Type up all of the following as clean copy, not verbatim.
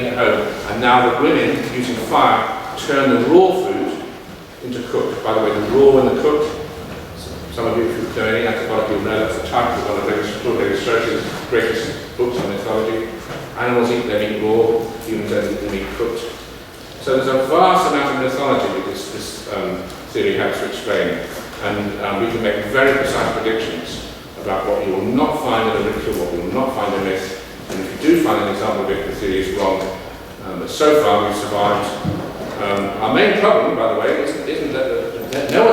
cooking at home, and now the women, using fire, turn the raw food into cooked. By the way, the raw and the cooked, some of you, if you know any anthropology, will know that's the title of one of Torun's greatest books on mythology. Animals eat their meat raw, humans eat their meat cooked. So there's a vast amount of mythology that this theory has to explain, and we can make very precise predictions about what you will not find in a ritual, what you will not find in myth, and if you do find an example of it, the theory is wrong. But so far we've survived. Our main problem, by the way, isn't that no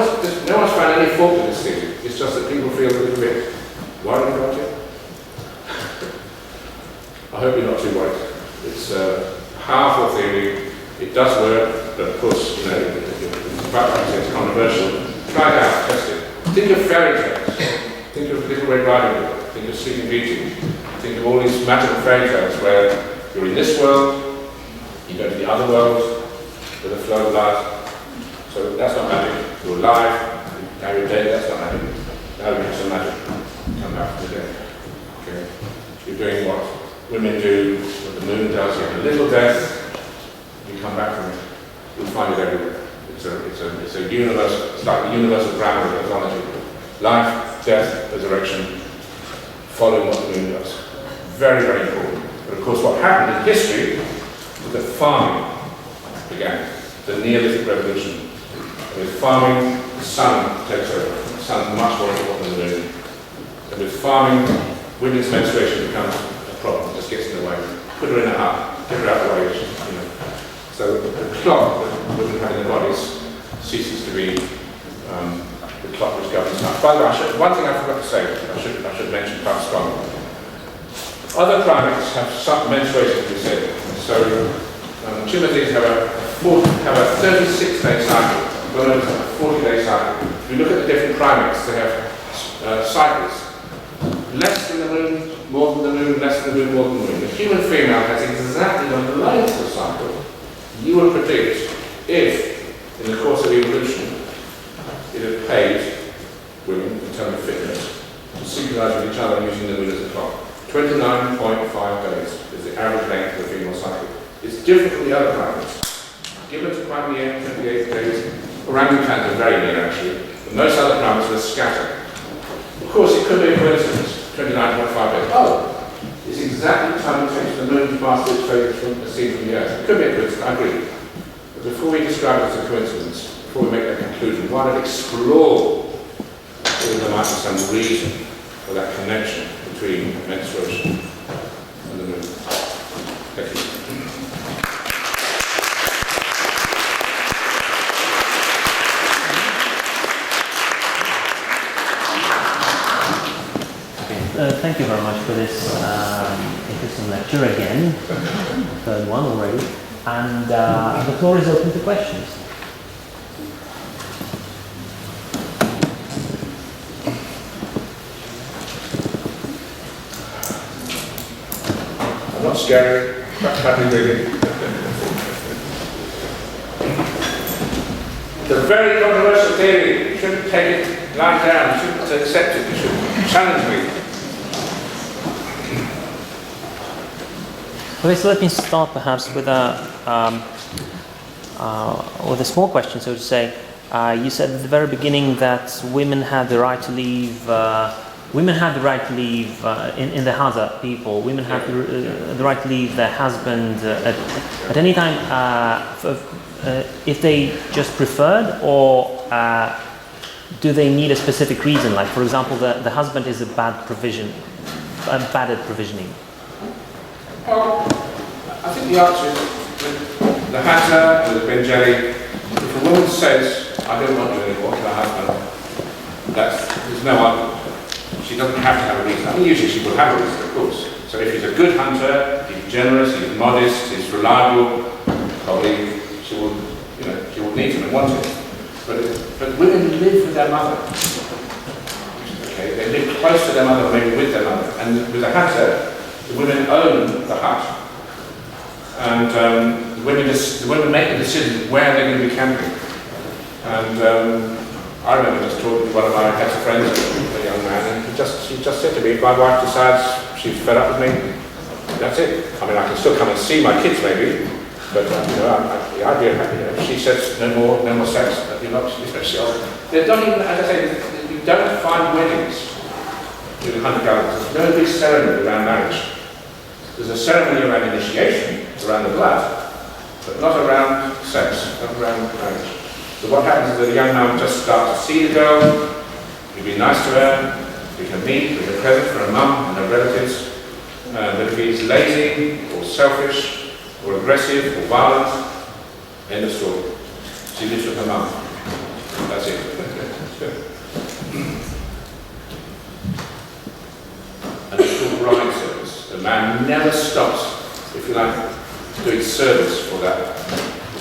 one's found any fault with this theory. It's just that people feel a little bit worried about it. I hope you're not too worried. It's a powerful theory. It does work, but of course, you know, it's controversial. Try it out, test it. Think of fairy tales. Think of Little Red Riding Hood. Think of Sleeping Beauty. Think of all these magical fairy tales where you're in this world, you go to the other world with a flow of life. So that's not magic. You're alive, now you're dead, that's not magic. Now you have some magic. Come back from the dead. Okay. You're doing what women do, what the moon does. You have a little death, you come back from it. You'll find it everywhere. It's a universal, it's like the universal grammar of mythology. Life, death, resurrection, following what the moon does. Very, very important. But of course what happened in history was that farming began, the Neolithic Revolution. With farming, the sun takes over. The sun is much more important than the moon. And with farming, women's menstruation becomes a problem, just gets in the way. Put her in a hut, get her out of the way, you know. So the clock that women have in their bodies ceases to be the clock which governs life. By the way, one thing I forgot to say, I should mention quite strongly. Other primates have some menstruation, as we said. So chimpanzees have a 36-day cycle. Bonobos have a 40-day cycle. If you look at the different primates, they have cycles. Less than the moon, more than the moon, less than the moon, more than the moon. The human female has exactly the length of the cycle you would predict if, in the course of evolution, it had paid women, in terms of fitness, to synchronize with each other using the moon as a clock. 29.5 days is the average length of the female cycle. It's different from the other primates. Given to primate 28 days, orangutans are very near actually, but most other primates are scattered. Of course, it could be a coincidence, 29.5 days. Oh, it's exactly the time it takes for the moon to pass its phase from the sea from the Earth. It could be a coincidence, I agree. But before we describe it as a coincidence, before we make that conclusion, why not explore whether there might be some reason for that connection between menstruation and the moon. Thank you. Thank you very much for this interesting lecture again, third one already, and the floor is open to questions. I'm not scary, practically really. It's a very controversial theory. You shouldn't take it lying down, you shouldn't accept it, you should challenge me. Okay, so let me start perhaps with a small question, so to say. You said at the very beginning that women had the right to leave. Women had the right to leave in the Hadza people. Women had the right to leave their husband at any time if they just preferred, or do they need a specific reason? Like, for example, the husband is bad at provisioning. Well, I think the answer is with the Hadza, with the Benjeli, if a woman says, I don't want you anymore to her husband, there's no argument. She doesn't have to have a reason. I mean, usually she will have a reason, of course. So if he's a good hunter, he's generous, he's modest, he's reliable, probably she will need him and want him. But women live with their mother. Okay, they live close to their mother, maybe with their mother. And with the Hadza, the women own the hut, and the women make the decision where they're going to be camping. And I remember just talking to one of my Hadza friends, a young man, and she just said to me, if my wife decides she's fed up with me, That's it. I mean, I can still come and see my kids maybe, but the idea of she says no more sex. You're not, they're not even, as I say, you don't find weddings with 100 gallons. There's no big ceremony around marriage. There's a ceremony around initiation, around the blood, but not around sex, not around marriage. So what happens is that a young man just starts to see the girl, you be nice to her, you can meet, bring a present for her mum and her relatives. But if he's lazy or selfish or aggressive or violent, end of story. She lives with her mum. That's it. And it's called bride service. The man never stops, if you like, doing service for that,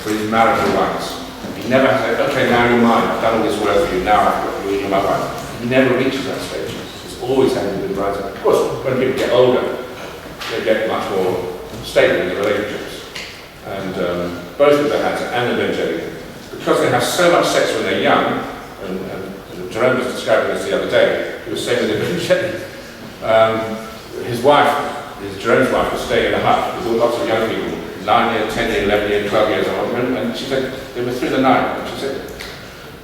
for his marital rights. He never says, okay, now you're mine, I've done all this work for you, now I've got you in my life. He never reaches that stage. It's always having to do with brides. Of course, when people get older, they get much more stable in their relationships. And both of the hands and the longevity, because they have so much sex when they're young, and Torun was describing this the other day, he was saying with the longevity, his wife, Torun's wife, was staying in a hut with lots of young people, 9 years, 10 years, 11 years, 12 years old, and she said they were through the night, and she said,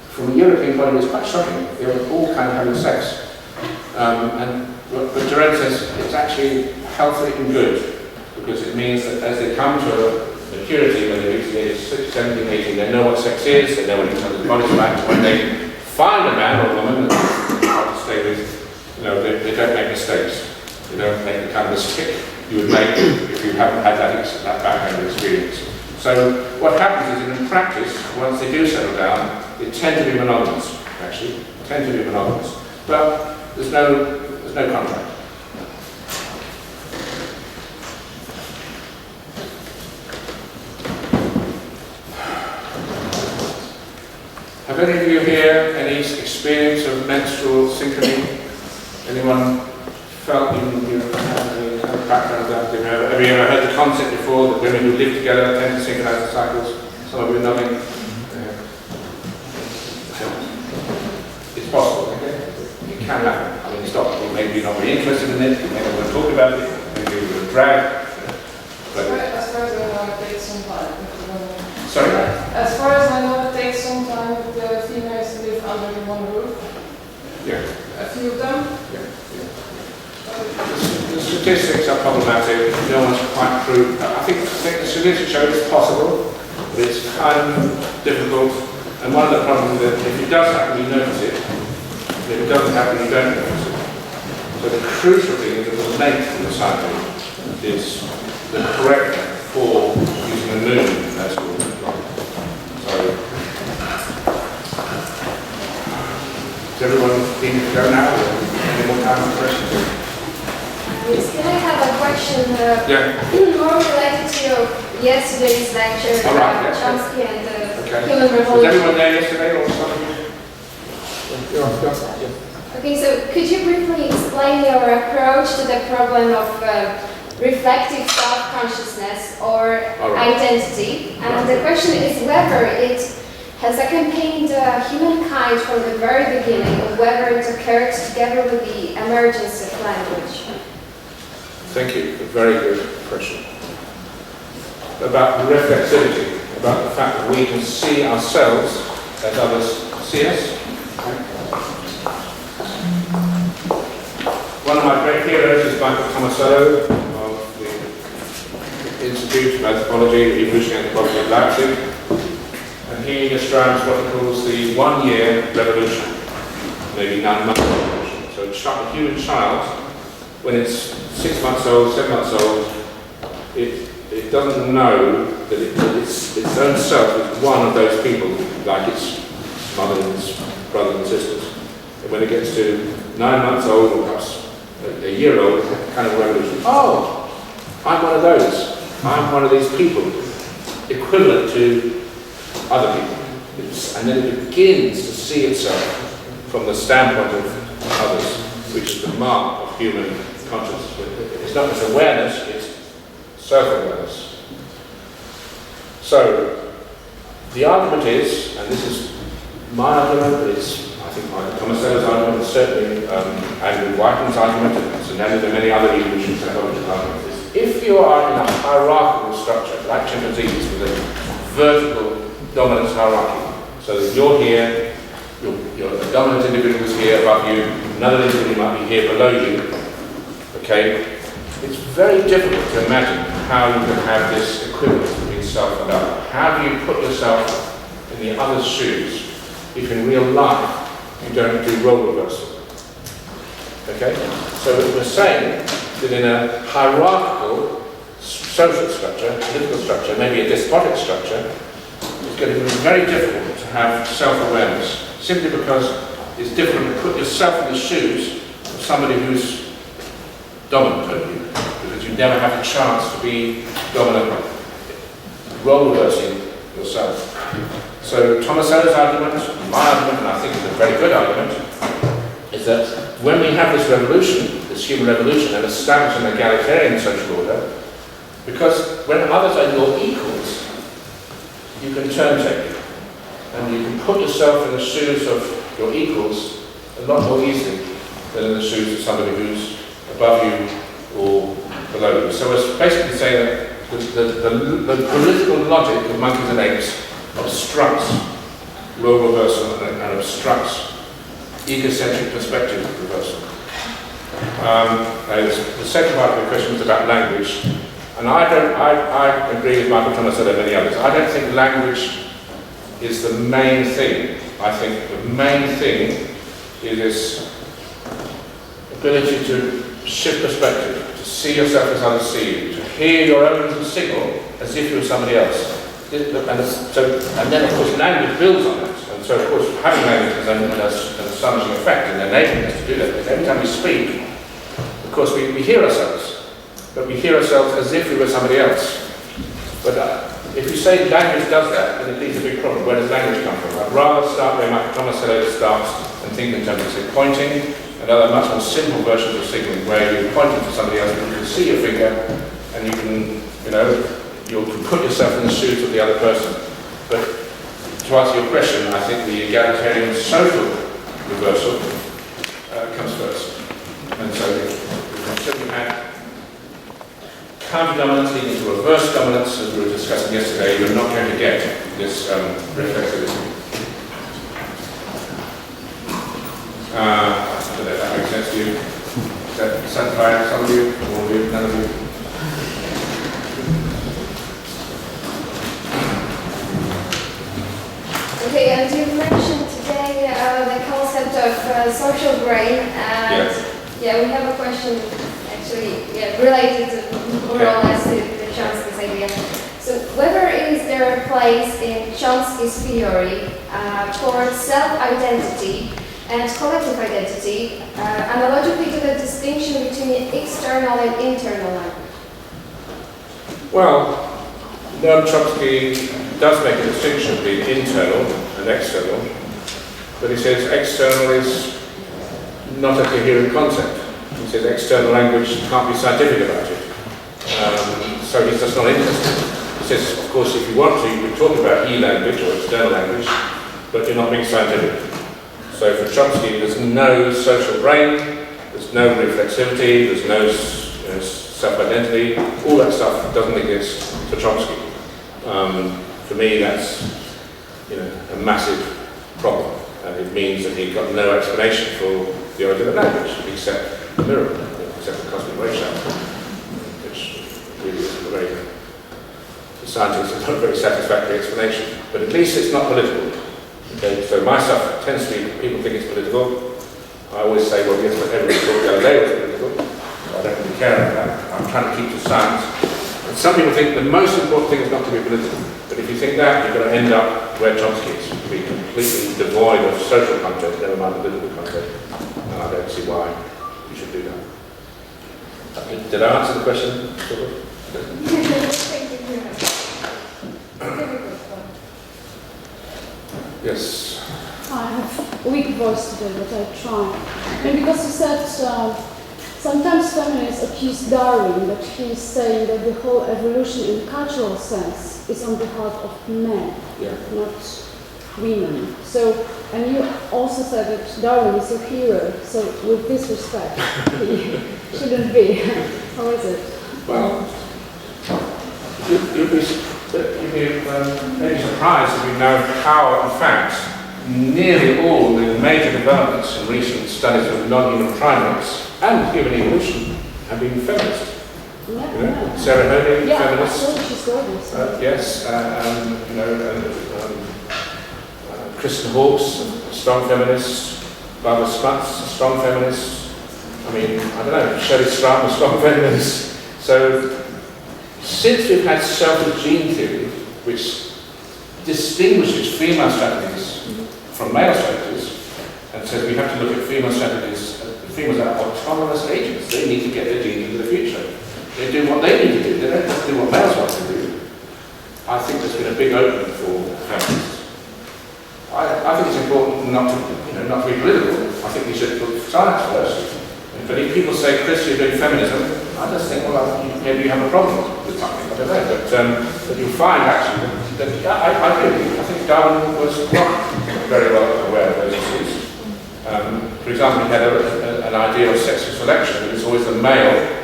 from a European point of view, it's quite shocking. They were all kind of having sex. But Torun says it's actually healthy and good, because it means that as they come to maturity, when they reach the age of 16, 17, 18, they know what sex is, they know what each other's bodies are like. When they find a man or a woman that they want to stay with, they don't make mistakes. They don't make the kind of mistake you would make if you haven't had that background experience. So what happens is, in practice, once they do settle down, they tend to be monogamous, actually. Tend to be monogamous. But there's no contract. Have any of you here any experience of menstrual synchrony? Anyone felt you have any kind of background that? Have you ever heard the concept before that women who live together tend to synchronize the cycles? Some of you nodding. It's possible, okay? It can happen. I mean, it's not, maybe you're not very interested in it, you may not want to talk about it, maybe you will drag. But as far as I know, it takes some time. sorry? As far as I know, it takes some time for the females to live under the one roof. Yeah. A few of them. Yeah. The statistics are problematic. No one's quite proved. I think the statistics show it's possible, but it's kind of difficult. And one of the problems is that if it does happen, you notice it. If it doesn't happen, you don't notice it. So the crucial thing is that the length of the cycle is the correct for using the moon as well. So, does everyone need to go now? Or any more time for questions? Yes, can I have a question more related to yesterday's lecture about Chomsky and the human revolution? Was everyone there yesterday or something? Okay, so could you briefly explain your approach to the problem of reflective self-consciousness or identity? And the question is whether it has accompanied humankind from the very beginning, or whether it occurred together with the emergence of language. Thank you. A very good question. About reflexivity, about the fact that we can see ourselves as others see us. One of my great heroes is Michael Tomasello of the Institute of Anthropology, Evolutionary Anthropology of Leipzig. And he describes what he calls the 1-year revolution, maybe 9-month revolution. So a human child, when it's 6 months old, 7 months old, it doesn't know that its own self is one of those people, like its mother and its brothers and sisters. And when it gets to 9 months old, or perhaps a year old, kind of revolution. Oh, I'm one of those. I'm one of these people, equivalent to other people. And then it begins to see itself from the standpoint of others, which is the mark of human consciousness. It's not just awareness, it's self-awareness. So, the argument is, and this is my argument, but it's, I think, Michael Tomasello's argument, and certainly Andrew Whiteman's argument, and there are many other evolution psychological arguments, if you are in a hierarchical structure, like chimpanzees, with a vertical dominance hierarchy, so that you're here, you're the dominant individual is here above you, another individual might be here below you, okay? It's very difficult to imagine how you can have this equivalence between self and other. How do you put yourself in the other's shoes if in real life you don't do role reversal? Okay? So we're saying that in a hierarchical social structure, political structure, maybe a despotic structure, it's going to be very difficult to have self-awareness, simply because it's difficult to put yourself in the shoes of somebody who's dominant over you, because you never have a chance to be dominant, role reversing yourself. So Tomasello's argument, my argument, and I think it's a very good argument, is that when we have this revolution, this human revolution, and establish an egalitarian social order, because when others are your equals, you can turn take, and you can put yourself in the shoes of your equals a lot more easily than in the shoes of somebody who's above you or below you. So it's basically saying that the political logic of monkeys and apes obstructs role reversal and obstructs egocentric perspective reversal. The second part of the question was about language, and I agree with Michael Tomasello and many others. I don't think language is the main thing. I think the main thing is this ability to shift perspective, to see yourself as others see you, to hear your own signal as if you were somebody else. And then, of course, language builds on that. And so, of course, having language has an astonishing effect in enabling us to do that. Because every time we speak, of course, we hear ourselves. But we hear ourselves as if we were somebody else. But if you say language does that, then it leaves a big problem. Where does language come from? I'd rather start where Michael Tomasello starts and think in terms of, say, pointing, and other much more simple versions of signaling, where you're pointing to somebody else, and you can see your finger, and you can, you can put yourself in the shoes of the other person. But to answer your question, I think the egalitarian social reversal comes first. And so if you had counter-dominance leading to reverse dominance, as we were discussing yesterday, you're not going to get this reflexivity. I don't know if that makes sense to you. Does that satisfy some of you, all of you, none of you? Okay, and you mentioned today the concept of social brain, and we have a question actually related to more or less to Chomsky's idea. So whether is there a place in Chomsky's theory for self-identity and collective identity, analogically to the distinction between external and internal language? Well, Noam Chomsky does make a distinction between internal and external, but he says external is not a coherent concept. He says external language can't be scientific about it. So he's just not interested. He says, of course, if you want to, you can talk about e-language or external language, but you're not being scientific. So for Chomsky, there's no social brain, there's no reflexivity, there's no self-identity. All that stuff doesn't exist for Chomsky. For me, that's a massive problem. And it means that he's got no explanation for the origin of language, except the miracle, except the cosmic ray shower, which really is a very, for scientists, it's not a very satisfactory explanation. But at least it's not political. Okay, so my stuff tends to be, people think it's political. I always say, well, yes, but everybody thought Galileo was political. So I don't really care about that. I'm trying to keep to science. And some people think the most important thing is not to be political. But if you think that, you're going to end up where Chomsky is, to be completely devoid of social content, never mind political content. And I don't see why you should do that. Did I answer the question? Thank you very much. Yes. I have a weak voice today, but I try. And because you said sometimes feminists accuse Darwin that he is saying that the whole evolution in cultural sense is on behalf of men, not women. So, and you also said that Darwin is your hero. So, with this respect, he shouldn't be. How is it? Well, you'd be maybe surprised if you know how, in fact, nearly all the major developments in recent studies of non-human primates and human evolution have been feminist. Yeah, You know, Sarah Honey, yeah, feminist. absolutely, she's gorgeous. Yes, you know, Kristen Hawkes, a strong feminist. Barbara Smuts, a strong feminist. I mean, I don't know, Shelley Stratton, a strong feminist. So, since we've had selfish gene theory, which distinguishes female strategies from male strategies, and says we have to look at female strategies, females are autonomous agents. They need to get their genes into the future. They do what they need to do. They don't have to do what males want to do. I think there's been a big opening for feminists. I think it's important not to be political. I think we should put science first. But if people say, Chris, you're doing feminism, I just think, well, maybe you have a problem with something. I don't know. But you'll find actually that I agree. I think Darwin was not very well aware of those issues. For example, he had an idea of sexual selection. It was always the male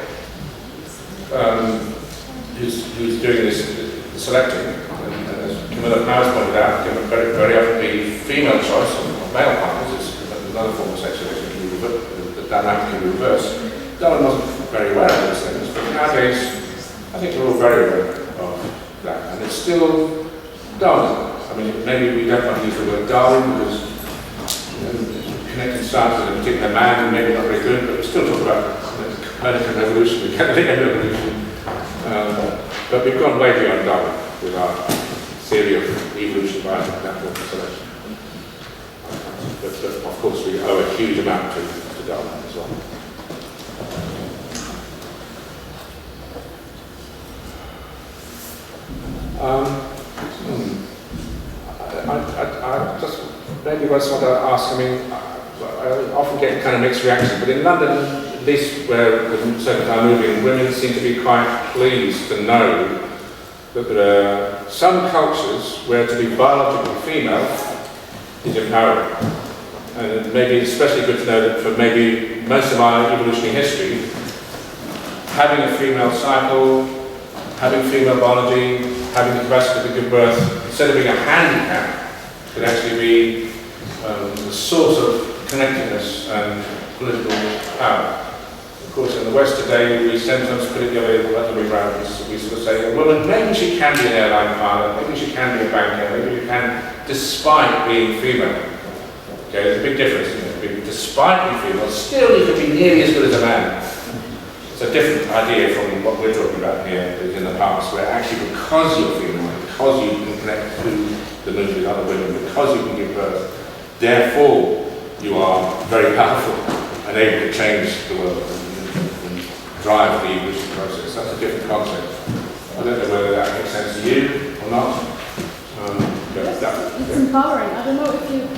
who's doing the selecting. And as Camilla Powers pointed out, very often the female choice of male partners is another form of sexual selection. The dynamic can be reversed. Darwin wasn't very aware of those things, but nowadays I think we're all very aware of that. And it's still Darwin. I mean, maybe we don't want to use the word Darwin because connecting science with a particular man maybe not very good, but we still talk about Copernican evolution, the Galilean evolution. But we've gone way beyond Darwin with our theory of evolution by natural selection. But of course we owe a huge amount to Darwin as well. I just maybe just want to ask, I mean, I often get kind of mixed reactions, but in London, at least where the circuit I'm moving, women seem to be quite pleased to know that there are some cultures where to be biologically female is empowering. And maybe it's especially good to know that for maybe most of our evolutionary history, having a female cycle, having female biology, having the capacity to give birth, instead of being a handicap, could actually be the source of connectedness and political power. Of course, in the West today, we sometimes put it the other way around. We sort of say, well, maybe she can be an airline pilot, maybe she can be a banker, maybe she can, despite being female. Okay, there's a big difference, isn't it? Despite being female, still you could be nearly as good as a man. It's a different idea from what we're talking about here in the past, where actually because you're female, because you can connect to the moon with other women, because you can give birth, therefore you are very powerful and able to change the world and drive the evolution process. That's a different concept. I don't know whether that makes sense to you or not. It's empowering. I don't know if you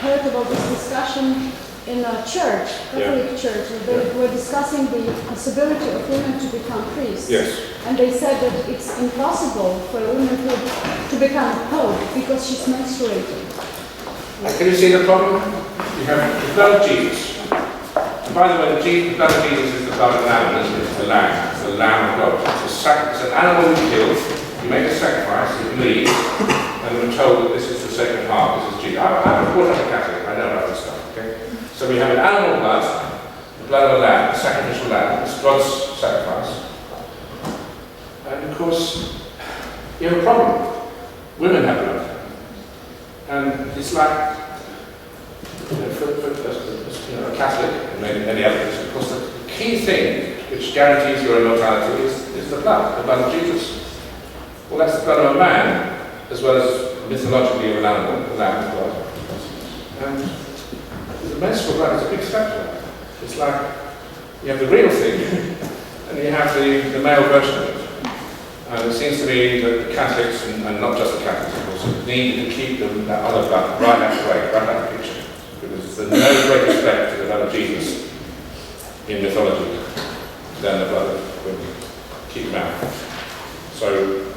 heard about this discussion in a church, Catholic church. They were discussing the possibility of women to become priests. Yes. And they said that it's impossible for a woman to become a pope because she's menstruating. Can you see the problem? You have the blood of Jesus. And by the way, the blood of Jesus is the blood of an animal, isn't it? It's the lamb. It's the lamb of God. It's an animal you kill, you make a sacrifice, you bleed, and we're told that this is the sacred heart, this is Jesus. I'm brought up a Catholic, I know about this stuff, okay? So we have an animal blood, the blood of a lamb, a sacrificial lamb, it's God's sacrifice. And of course, you have a problem. Women have blood. And it's like, for a Catholic, and many others, of course, the key thing which guarantees your immortality is the blood of Jesus. Well, that's the blood of a man, as well as mythologically of an animal, the lamb's blood. And the menstrual blood is a big factor. It's like you have the real thing, and you have the male version of it. And it seems to me that the Catholics, and not just the Catholics, of course, need to keep that other blood right out of the way, right out of the picture. Because there's no great respect to the blood of Jesus in mythology than the blood of women. Keep them out. So,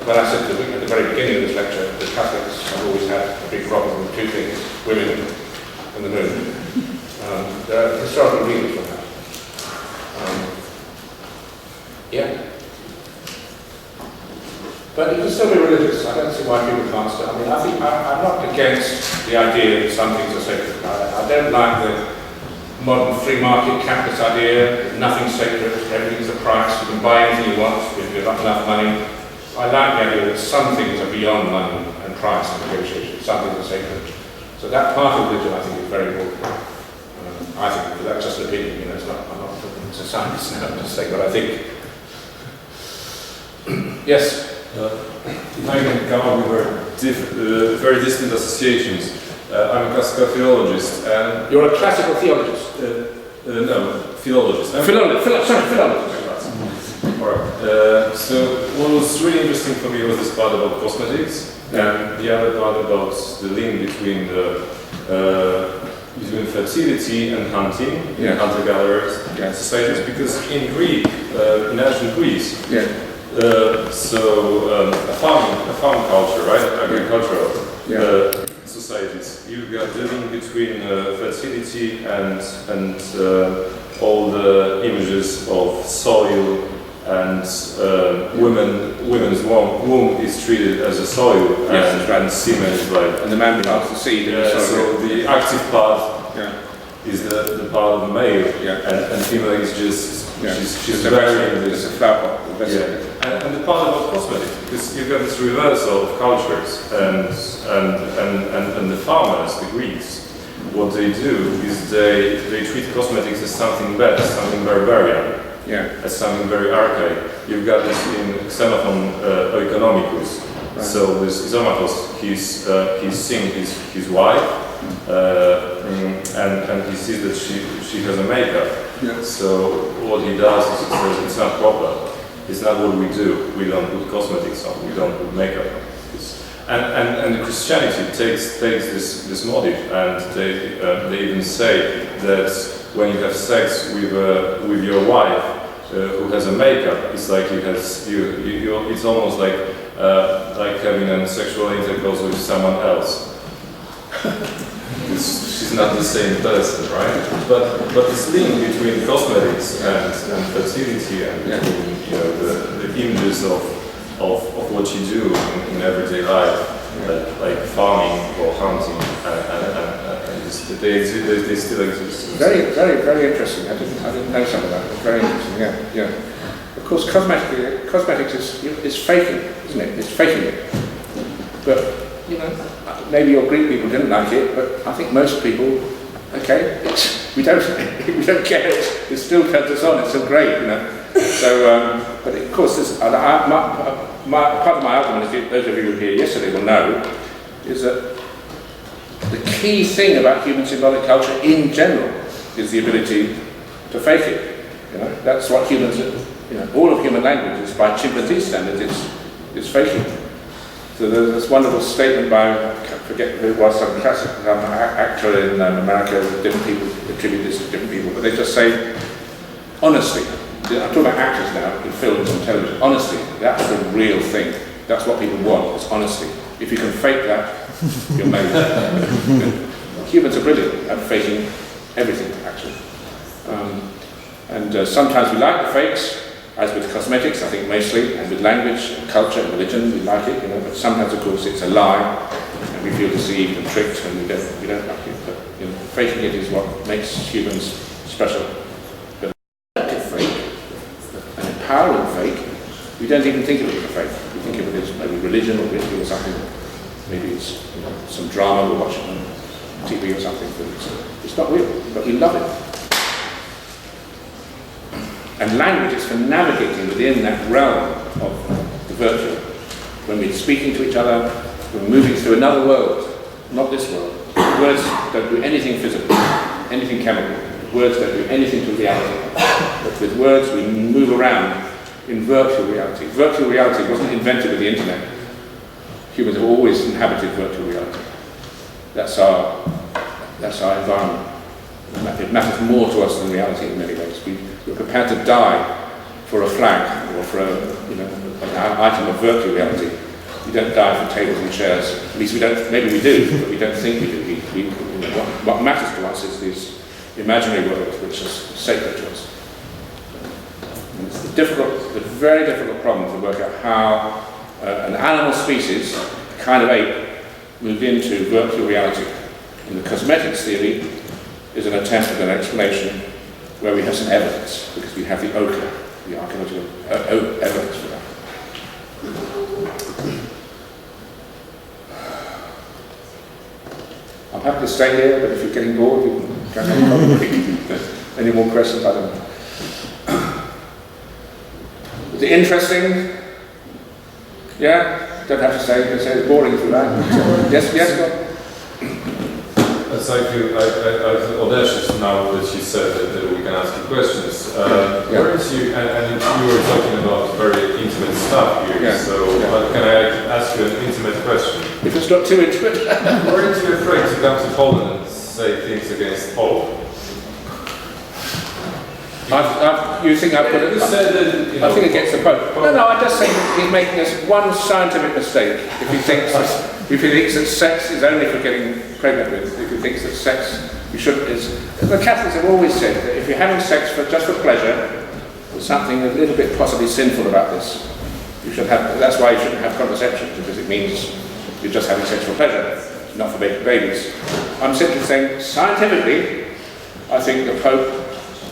when I said at the very beginning of this lecture, the Catholics have always had a big problem with two things, women and the moon. There are historical reasons for that. But you can still be religious. I don't see why people can't still. I mean, I think I'm not against the idea that some things are sacred. I don't like the modern free market capitalist idea. Nothing's sacred. Everything's a price. You can buy anything you want if you've got enough money. I like the idea that some things are beyond money and price and negotiation. Some things are sacred. So that part of religion, I think, is very important. I think, but that's just an opinion. You know, it's not. I'm not talking to science now. I'm just saying what I think. Yes. If I can come up with very distant associations, I'm a classical philologist and... You're a classical theologist? No, philologist. Philologist. Alright. So what was really interesting for me was this part about cosmetics and the other part about the link between between fertility and hunting in hunter-gatherers societies, because in Greek, in ancient Greece, a farming culture, right? Agricultural societies. You've got the link between fertility and all the images of soil and women's womb is treated as a soil, and semen is like... And the man becomes the seed. So the active part is the part of the male, and female is just she's varying this. It's a flower pot. And the part about cosmetics, because you've got this reversal of cultures, and the farmers, the Greeks, what they do is they treat cosmetics as something bad, as something barbarian, as something very archaic. You've got this in Xenophon Oeconomicus. Right. So with Isomachos, he's seeing his wife, and he sees that she has a makeup. So what he does is he says it's not proper. It's not what we do. We don't put cosmetics on. We don't put makeup on. And Christianity takes this motive, and they even say that when you have sex with your wife who has a makeup, it's like it's almost like having a sexual intercourse with someone else. She's not the same person, right? But this link between cosmetics and fertility and the images of what you do in everyday life, like farming or hunting, and they still exist. Very, very, very interesting. I didn't know some of that. Very interesting. Yeah. Of course, cosmetics is faking, isn't it? It's faking it. But maybe your Greek people didn't like it, but I think most people, we don't care. It still turns us on. It's still great, So, but of course, part of my argument, as those of you who were here yesterday will know, is that the key thing about human symbolic culture in general is the ability to fake it. That's what humans, all of human language is, by chimpanzee standards, it's faking. So there's this wonderful statement by, I forget who it was, some classic actor in America, different people attribute this to different people, but they just say, honestly, I'm talking about actors now in films and television, honestly, that's the real thing. That's what people want, is honesty. If you can fake that, you're made. Humans are brilliant at faking everything, actually. Sometimes we like the fakes, as with cosmetics, I think mostly, and with language and culture and religion, we like it, but sometimes, of course, it's a lie, and we feel deceived and tricked, and we don't like it. But faking it is what makes humans special. But a fake, an empowering fake, we don't even think of it as a fake. We think of it as maybe religion or ritual or something. Maybe it's some drama we're watching on TV or something, but it's not real, but we love it. And language is for navigating within that realm of the virtual. When we're speaking to each other, we're moving through another world, not this world. Words don't do anything physical, anything chemical. Words don't do anything to reality. But with words, we move around in virtual reality. Virtual reality wasn't invented with the internet. Humans have always inhabited virtual reality. That's our environment. It matters more to us than reality in many ways. We're prepared to die for a flag or for an item of virtual reality. We don't die for tables and chairs. At least we don't. Maybe we do, but we don't think we do. What matters to us is this imaginary world, which is sacred to us. And it's the very difficult problem to work out how an animal species, a kind of ape, moved into virtual reality. And the cosmetics theory is an attempt at an explanation where we have some evidence, because we have the ochre, the archaeological evidence for that. I'm happy to stay here, but if you're getting bored, we can carry on. Any more questions? I don't know. Is it interesting? Yeah? Don't have to say it's boring if you like. Yes, God? So I feel audacious now that you said that we can ask you questions. Weren't you, and you were talking about very intimate stuff here, can I ask you an intimate question? If it's not too intimate. Weren't you afraid to come to Poland and say things against Poland? You think I've got it? You said that, I think against the Pope. No, I just think he's making us one scientific mistake. If he thinks that sex is only for getting pregnant with, if he thinks that sex, you shouldn't. The Catholics have always said that if you're having sex just for pleasure, there's something a little bit possibly sinful about this. You should have. That's why you shouldn't have contraception, because it means you're just having sex for pleasure, not for making babies. I'm simply saying, scientifically, I think the Pope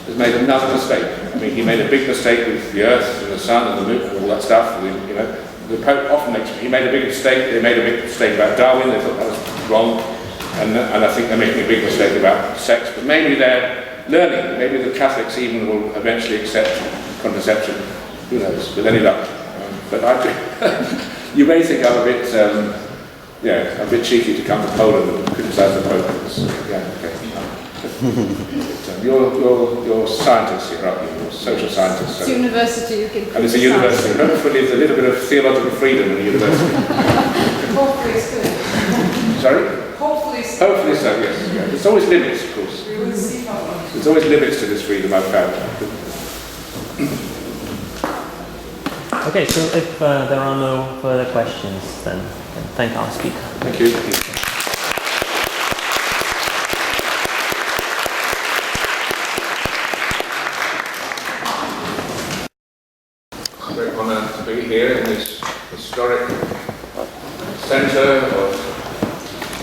has made another mistake. I mean, he made a big mistake with the Earth and the Sun and the Moon and all that stuff. The Pope often he made a big mistake. They made a big mistake about Darwin. They thought that was wrong, and I think they're making a big mistake about sex. But maybe they're learning. Maybe the Catholics even will eventually accept contraception. Who knows? With any luck. But you may think I'm a bit cheeky to come to Poland and criticise the Pope. Yeah, okay. You're scientists here, aren't you? You're social scientists. It's university, you can and it's a university. Hopefully there's a little bit of theological freedom in a university. Hopefully so. Sorry? Hopefully so. Hopefully so, yes. Yeah. There's always limits, of course. We will see how much. There's always limits to this freedom, I've found. Okay, so if there are no further questions, then thank our speaker. Thank you. Great honour to be here in this historic centre of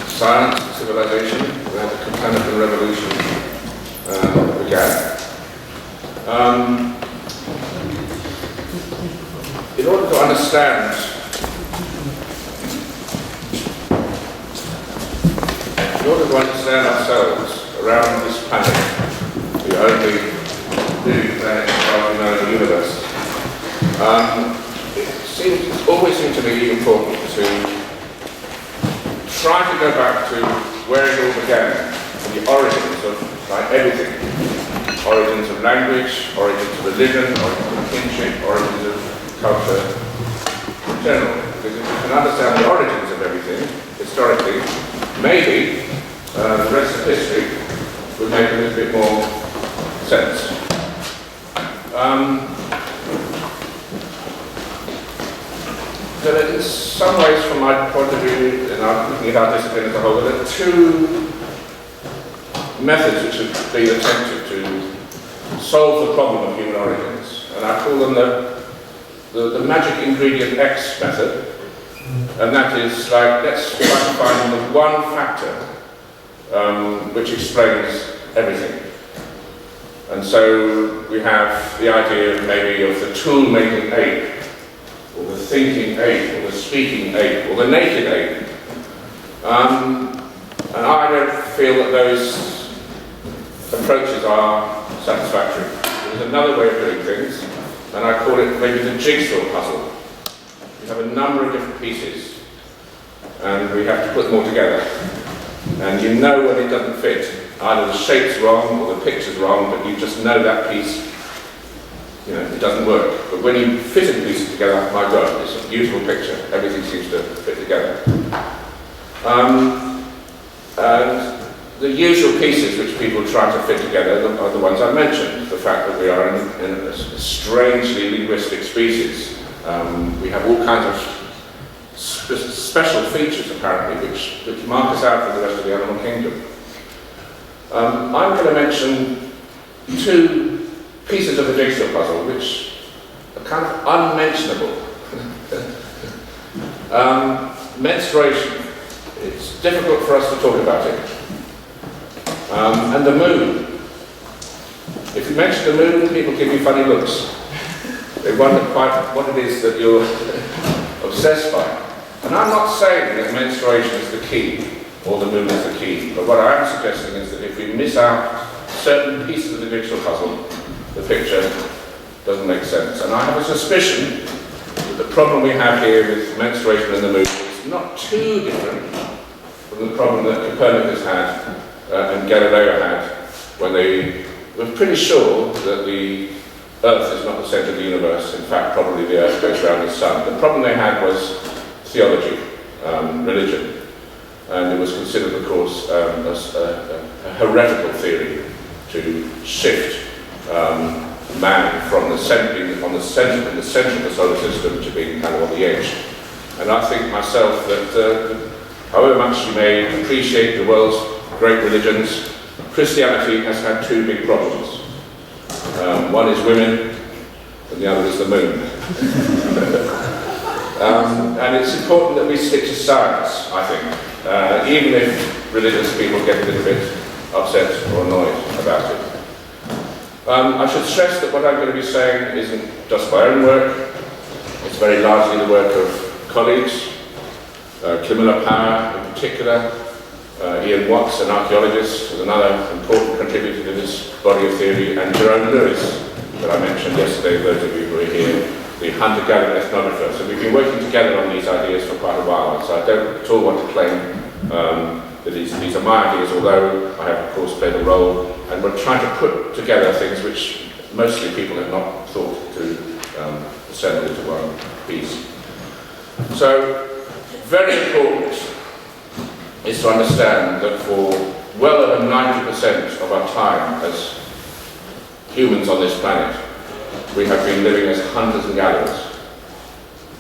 science and civilization where the Copernican revolution began. In order to understand ourselves around this planet, the only living planet as far as we know in the universe, it always seemed to be important to try to go back to where it all began, the origins of everything. Origins of language, origins of religion, origins of kinship, origins of culture in general. Because if we can understand the origins of everything, historically, maybe the rest of history would make a little bit more sense. So in some ways, from my point of view, and I'm looking at our discipline as a whole, there are two methods which have been attempted to solve the problem of human origins. And I call them the magic ingredient X method. And that is like, let's try to find the one factor which explains everything. And so we have the idea maybe of the tool-making ape, or the thinking ape, or the speaking ape, or the naked ape. And I don't feel that those approaches are satisfactory. There's another way of doing things, and I call it maybe the jigsaw puzzle. We have a number of different pieces, and we have to put them all together. And you know when it doesn't fit. Either the shape's wrong, or the picture's wrong, but you just know that piece, it doesn't work. But when you fit the pieces together, my God, it's a beautiful picture. Everything seems to fit together. And the usual pieces which people try to fit together are the ones I mentioned. The fact that we are in a strangely linguistic species. We have all kinds of special features, apparently, which mark us out from the rest of the animal kingdom. I'm going to mention two pieces of the jigsaw puzzle which are kind of unmentionable. Menstruation. It's difficult for us to talk about it. And the moon. If you mention the moon, people give you funny looks. They wonder quite what it is that you're obsessed by. And I'm not saying that menstruation is the key, or the moon is the key, but what I am suggesting is that if we miss out certain pieces of the jigsaw puzzle, the picture doesn't make sense. And I have a suspicion that the problem we have here with menstruation and the moon is not too different from the problem that Copernicus had and Galileo had when they were pretty sure that the Earth is not the centre of the universe. In fact, probably the Earth goes around the sun. The problem they had was theology, religion. And it was considered, of course, as a heretical theory to shift man from the centre, in the centre of the solar system to being kind of on the edge. And I think myself that however much you may appreciate the world's great religions, Christianity has had two big problems. One is women, and the other is the moon. And it's important that we stick to science, I think, even if religious people get a little bit upset or annoyed about it. I should stress that what I'm going to be saying isn't just my own work. It's very largely the work of colleagues, Camilla Power in particular, Ian Watts, an archaeologist, is another important contributor to this body of theory, and Jerome Lewis, that I mentioned yesterday, those of you who are here, the hunter-gatherer ethnographer. So we've been working together on these ideas for quite a while, so I don't at all want to claim that these are my ideas, although I have of course played a role, and we're trying to put together things which mostly people have not thought to assemble into one piece. So, very important is to understand that for well over 90% of our time as humans on this planet, we have been living as hunters and gatherers.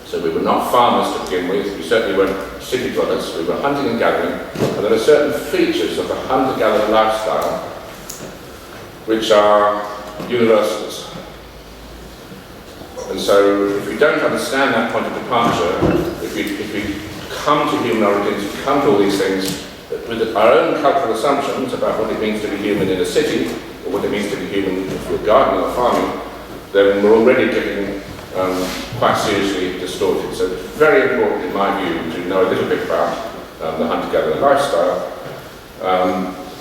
So we were not farmers to begin with, we certainly weren't city dwellers, we were hunting and gathering, and there are certain features of the hunter-gatherer lifestyle which are universals. And so if we don't understand that point of departure, if we come to human origins, we come to all these things with our own cultural assumptions about what it means to be human in a city, or what it means to be human if we're gardening or farming, then we're already getting quite seriously distorted. So it's very important, in my view, to know a little bit about the hunter-gatherer lifestyle.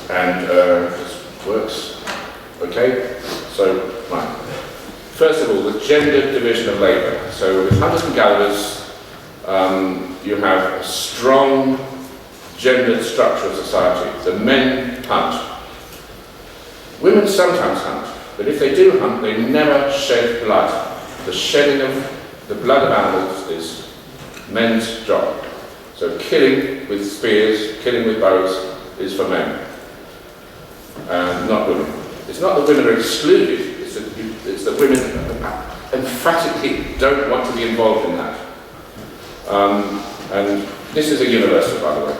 This works. Okay? So, right. First of all, the gendered division of labour. So with hunters and gatherers, you have a strong gendered structure of society. The men hunt. Women sometimes hunt, but if they do hunt, they never shed blood. The shedding of the blood of animals is men's job. So killing with spears, killing with bows is for men, and not women. It's not that women are excluded, it's that women emphatically don't want to be involved in that. And this is a universal, by the way.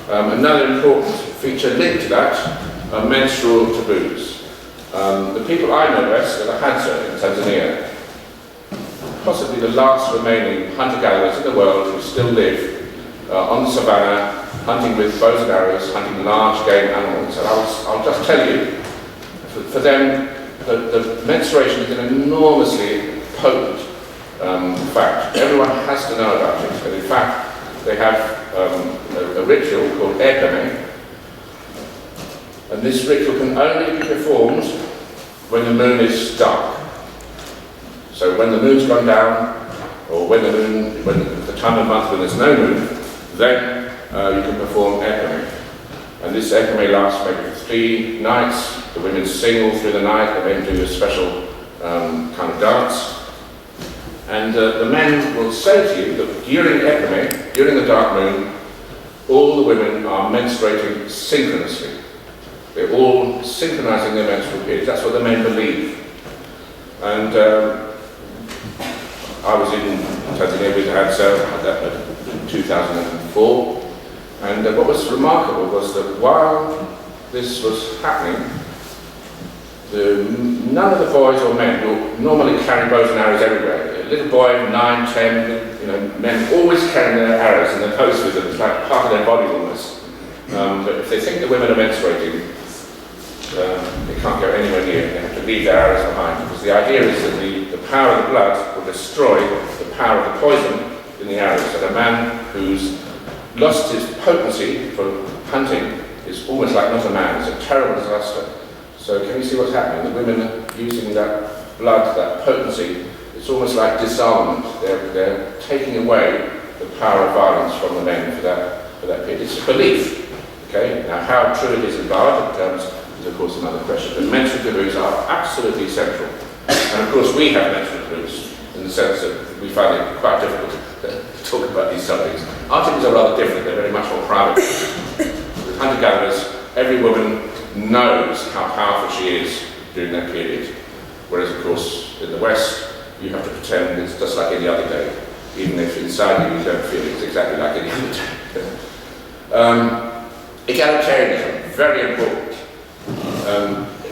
Another important feature linked to that are menstrual taboos. The people I know best are the Hadza in Tanzania, possibly the last remaining hunter-gatherers in the world who still live on the savannah, hunting with bows and arrows, hunting large game animals. And I'll just tell you, for them, the menstruation is an enormously potent fact. Everyone has to know about it. And in fact, they have a ritual called ekame. And this ritual can only be performed when the moon is dark. So when the moon's gone down, or when the time of month when there's no moon, then you can perform ekame. And this ekame lasts maybe 3 nights. The women sing all through the night, and then do a special kind of dance. And the men will say to you that during ekame, during the dark moon, all the women are menstruating synchronously. They're all synchronizing their menstrual periods. That's what the men believe. And I was in Tanzania with Hadza in 2004. And what was remarkable was that while this was happening, none of the boys or men who normally carry bows and arrows everywhere, a little boy, 9, 10, you know, men always carrying their arrows and their posts with them. It's like part of their body almost. But if they think the women are menstruating, they can't go anywhere near. They have to leave their arrows behind, because the idea is that the power of the blood will destroy the power of the poison in the arrows. So a man who's lost his potency for hunting is almost like not a man. It's a terrible disaster. So can you see what's happening? The women are using that blood, that potency. It's almost like disarmament. They're taking away the power of violence from the men for that period. It's a belief. Okay. Now, how true it is in biological terms is, of course, another question. But menstrual taboos are absolutely central. And of course, we have menstrual taboos in the sense that we find it quite difficult to talk about these subjects. Our taboos are rather different. They're very much more private. With hunter-gatherers, every woman knows how powerful she is during that period. Whereas, of course, in the West, you have to pretend it's just like any other day. Even if inside you don't feel it's exactly like any other day. Egalitarianism, very important.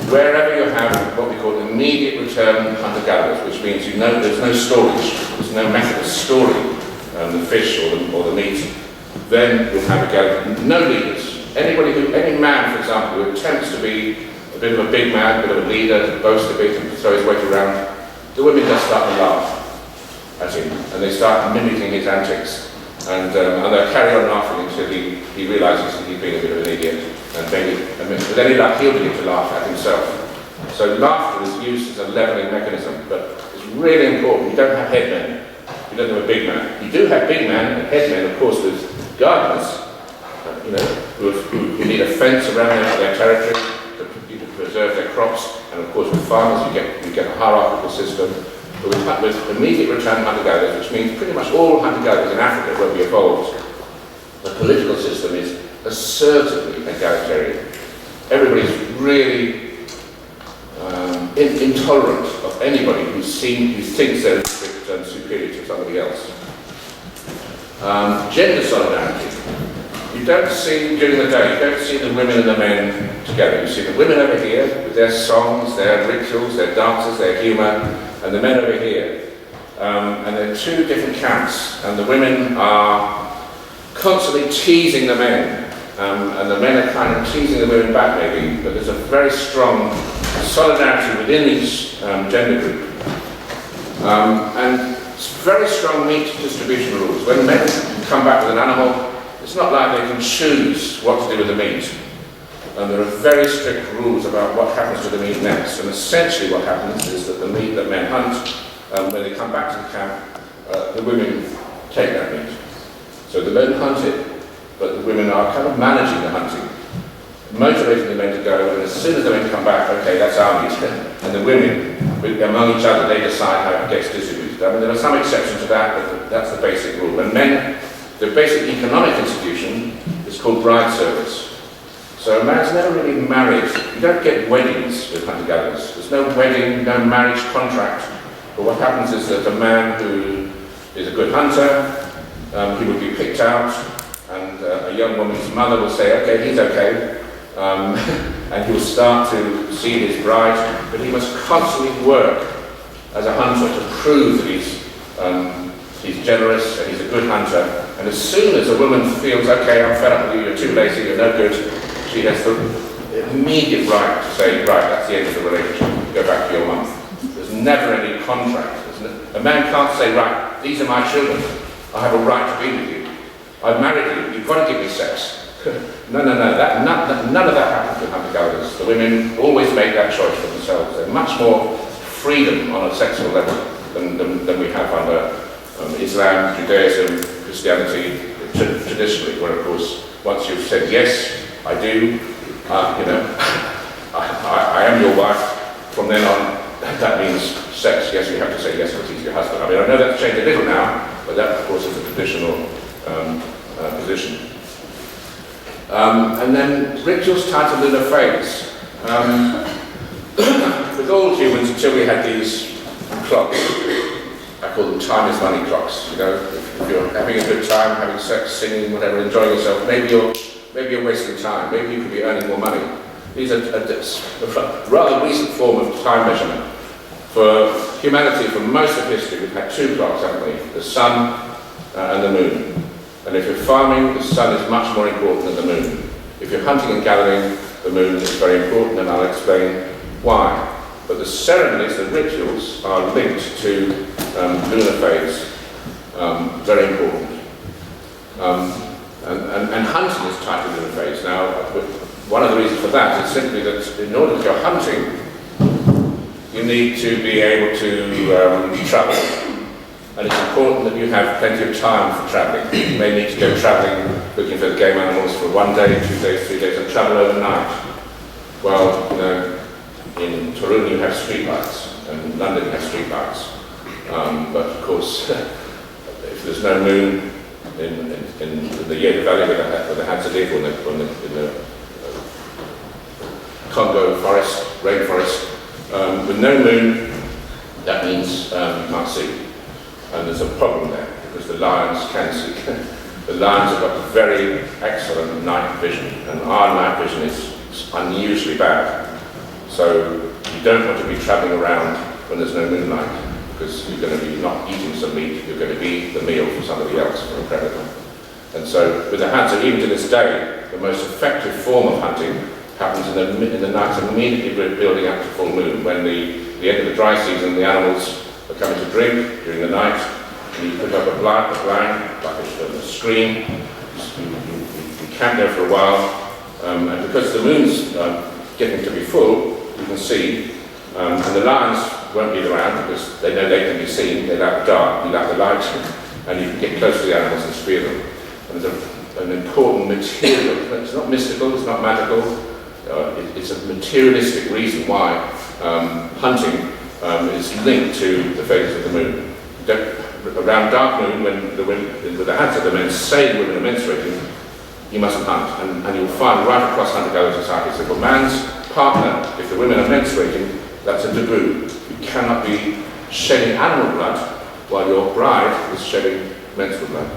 Wherever you have what we call immediate return hunter-gatherers, which means you know there's no storage, there's no method of storing the fish or the meat, then you'll have egalitarianism. No leaders. Any man, for example, who attempts to be a bit of a big man, a bit of a leader, to boast a bit and to throw his weight around, the women just start to laugh at him, and they start mimicking his antics. And they'll carry on laughing until he realises that he's being a bit of an idiot, and maybe with any luck he'll begin to laugh at himself. So laughter is used as a levelling mechanism, but it's really important. You don't have head men, you don't have a big man. You do have big men and head men, of course, with gardeners, you know, who need a fence around their territory to preserve their crops, and of course with farmers you get a hierarchical system. But with immediate return hunter-gatherers, which means pretty much all hunter-gatherers in Africa where we evolved, the political system is assertively egalitarian. Everybody's really intolerant of anybody who thinks they're superior to somebody else. Gender solidarity. You don't see, during the day, you don't see the women and the men together. You see the women over here with their songs, their rituals, their dances, their humour, and the men over here. And they're two different camps, and the women are constantly teasing the men, and the men are kind of teasing the women back maybe, but there's a very strong solidarity within each gender group. And it's very strong meat distribution rules. When men come back with an animal, it's not like they can choose what to do with the meat. And there are very strict rules about what happens to the meat next. And essentially what happens is that the meat that men hunt, when they come back to the camp, the women take that meat. So the men hunt it, but the women are kind of managing the hunting, motivating the men to go, and as soon as the men come back, okay, that's our meat. And the women, among each other, they decide how it gets distributed. I mean, there are some exceptions to that, but that's the basic rule. And men, the basic economic institution is called bride service. So a man's never really married. You don't get weddings with hunter-gatherers. There's no wedding, no marriage contract. But what happens is that a man who is a good hunter, he will be picked out, and a young woman's mother will say, okay, he's okay, and he'll start to see his bride, but he must constantly work as a hunter to prove that he's generous and he's a good hunter. And as soon as a woman feels, okay, I'm fed up with you, you're too lazy, you're no good, she has the immediate right to say, right, that's the end of the relationship, go back to your mum. There's never any contract. A man can't say, right, these are my children, I have a right to be with you. I've married you, you've got to give me sex. No, none of that happens with hunter-gatherers. The women always make that choice for themselves. There's much more freedom on a sexual level than we have under Islam, Judaism, Christianity, traditionally, where of course, once you've said, yes, I do, I am your wife, from then on, that means sex. Yes, you have to say yes because he's your husband. I mean, I know that's changed a little now, but that, of course, is a traditional position. And then rituals tied to lunar phase. With all humans, until we had these clocks, I call them time is money clocks. You know, if you're having a good time, having sex, singing, whatever, enjoying yourself, maybe you're wasting time. Maybe you could be earning more money. These are a rather recent form of time measurement. For humanity, for most of history, we've had two clocks, haven't we? The sun and the moon. And if you're farming, the sun is much more important than the moon. If you're hunting and gathering, the moon is very important, and I'll explain why. But the ceremonies, the rituals, are linked to lunar phase, very important. And hunting is tied to lunar phase. Now, one of the reasons for that is simply that in order to go hunting, you need to be able to travel. And it's important that you have plenty of time for travelling. You may need to go travelling, looking for the game animals for 1 day, 2 days, 3 days, and travel overnight. Well, you know, in Torun you have street lights, and London has street lights. But of course, if there's no moon in the Yeda Valley where the Hadza live, or in the Congo forest, rainforest, with no moon, that means you can't see. And there's a problem there, because the lions can see. The lions have got very excellent night vision, and our night vision is unusually bad. So you don't want to be travelling around when there's no moonlight, because you're going to be not eating some meat, you're going to be the meal for somebody else, for a predator. And so with the Hadza, even to this day, the most effective form of hunting happens in the nights immediately building up to full moon, when the end of the dry season, the animals are coming to drink during the night, and you put up a blind like a screen. You camp there for a while, and because the moon's getting to be full, you can see, and the lions won't be around because they know they can be seen. They like the dark, you like the light, and you can get close to the animals and spear them. And there's an important material. It's not mystical, it's not magical. It's a materialistic reason why hunting is linked to the phases of the moon. Around dark moon, when with the Hadza, the men say the women are menstruating, you mustn't hunt. And you'll find right across hunter-gatherer societies that for man's partner, if the women are menstruating, that's a taboo. You cannot be shedding animal blood while your bride is shedding menstrual blood.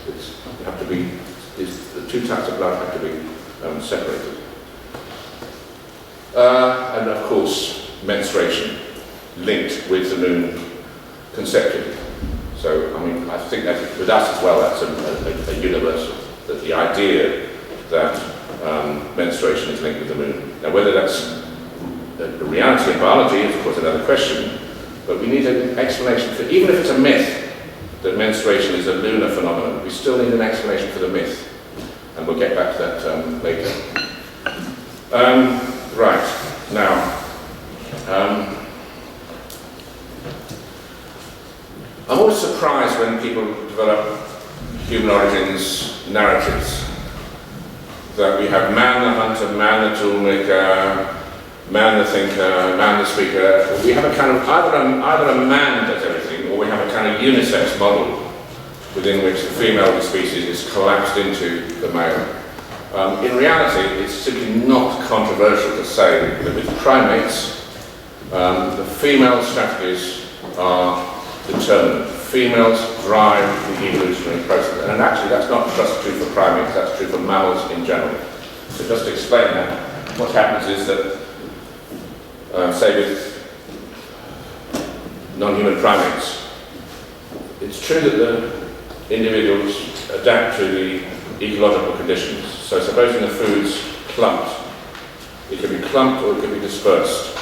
You have to be, the two types of blood have to be separated. And of course, menstruation linked with the moon conceptually. So, I mean, I think that with us as well, that's a universal, that the idea that menstruation is linked with the moon. Now, whether that's a reality in biology is, of course, another question, but we need an explanation for, even if it's a myth, that menstruation is a lunar phenomenon, we still need an explanation for the myth. And we'll get back to that later. Right, now, I'm always surprised when people develop human origins narratives. That we have man the hunter, man the toolmaker, man the thinker, man the speaker. We have a kind of, either a man does everything, or we have a kind of unisex model within which the female of the species is collapsed into the male. In reality, it's simply not controversial to say that with primates, the female strategies are determined. Females drive the evolutionary process. And actually, that's not just true for primates, that's true for mammals in general. So just to explain that, what happens is that, say with non-human primates, it's true that the individuals adapt to the ecological conditions. So supposing the food's clumped, it can be clumped or it can be dispersed.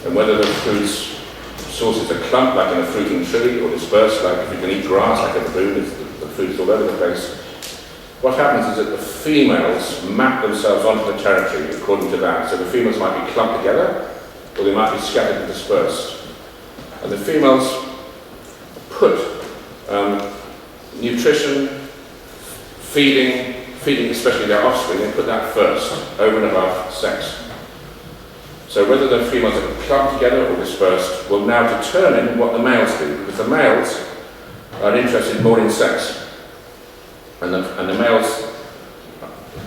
And whether the food's sources are clumped, like in a fruiting tree, or dispersed, like if you can eat grass, like a baboon, the food's all over the place. What happens is that the females map themselves onto the territory according to that. So the females might be clumped together, or they might be scattered and dispersed. And the females put nutrition, feeding especially their offspring, they put that first, over and above sex. So whether the females are clumped together or dispersed will now determine what the males do, because the males are interested more in sex. And the males,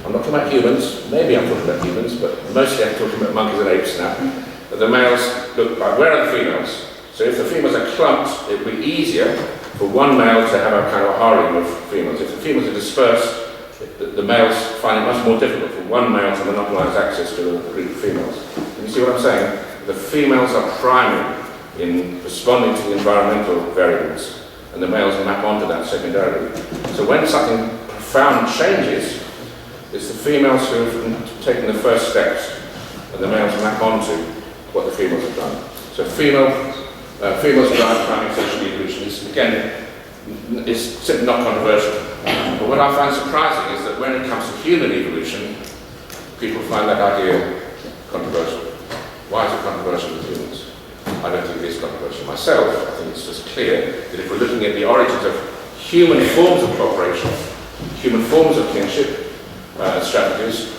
I'm not talking about humans, maybe I'm talking about humans, but mostly I'm talking about monkeys and apes now. But the males look like, where are the females? So if the females are clumped, it will be easier for one male to have a kind of harem of females. If the females are dispersed, the males find it much more difficult for one male to monopolize access to a group of females. Can you see what I'm saying? The females are primary. in responding to the environmental variables, and the males map onto that secondarily. So when something profound changes, it's the females who have taken the first steps, and the males map onto what the females have done. So females drive primary sexual evolution is, again, is simply not controversial. But what I find surprising is that when it comes to human evolution, people find that idea controversial. Why is it controversial with humans? I don't think it is controversial myself. I think it's just clear that if we're looking at the origins of human forms of cooperation, human forms of kinship strategies,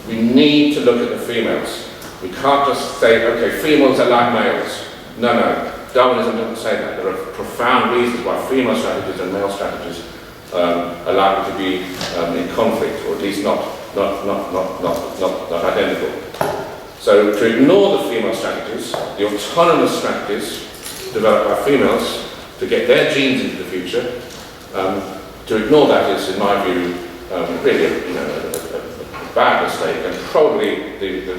we need to look at the females. We can't just say, okay, females are like males. No. Darwinism doesn't say that. There are profound reasons why female strategies and male strategies are likely to be in conflict, or at least not identical. So to ignore the female strategies, the autonomous strategies developed by females to get their genes into the future, to ignore that is, in my view, really a bad mistake, and probably the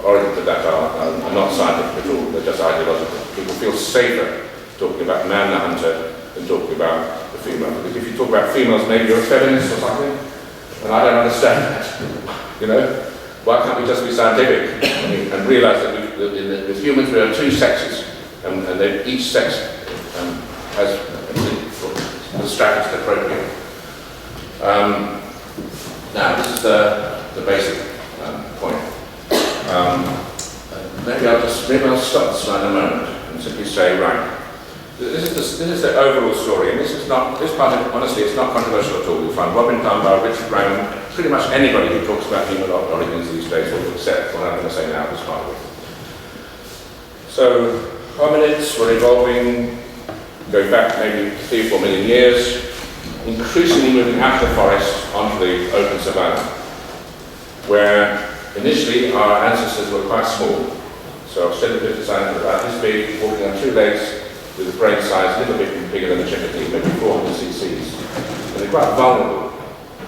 origins of that are not scientific at all. They're just ideological. People feel safer talking about man the hunter than talking about the female. Because if you talk about females, maybe you're a feminist or something, and I don't understand that. Why can't we just be scientific and realise that with humans we are two sexes, and each sex has the strategy appropriate. Now, this is the basic point. Maybe I'll stop this slide in a moment and simply say, right, this is the overall story, and this part, honestly, it's not controversial at all. You'll find Robin Dunbar, Richard Brown, pretty much anybody who talks about human origins these days will accept what I'm going to say now as part of it. So, hominids were evolving, going back maybe 3 or 4 million years, increasingly moving out of the forest onto the open savanna, where initially our ancestors were quite small. So Australopithecus about this big, walking on 2 legs, with a brain size a little bit bigger than a chimpanzee, maybe 400 cc's. And they're quite vulnerable.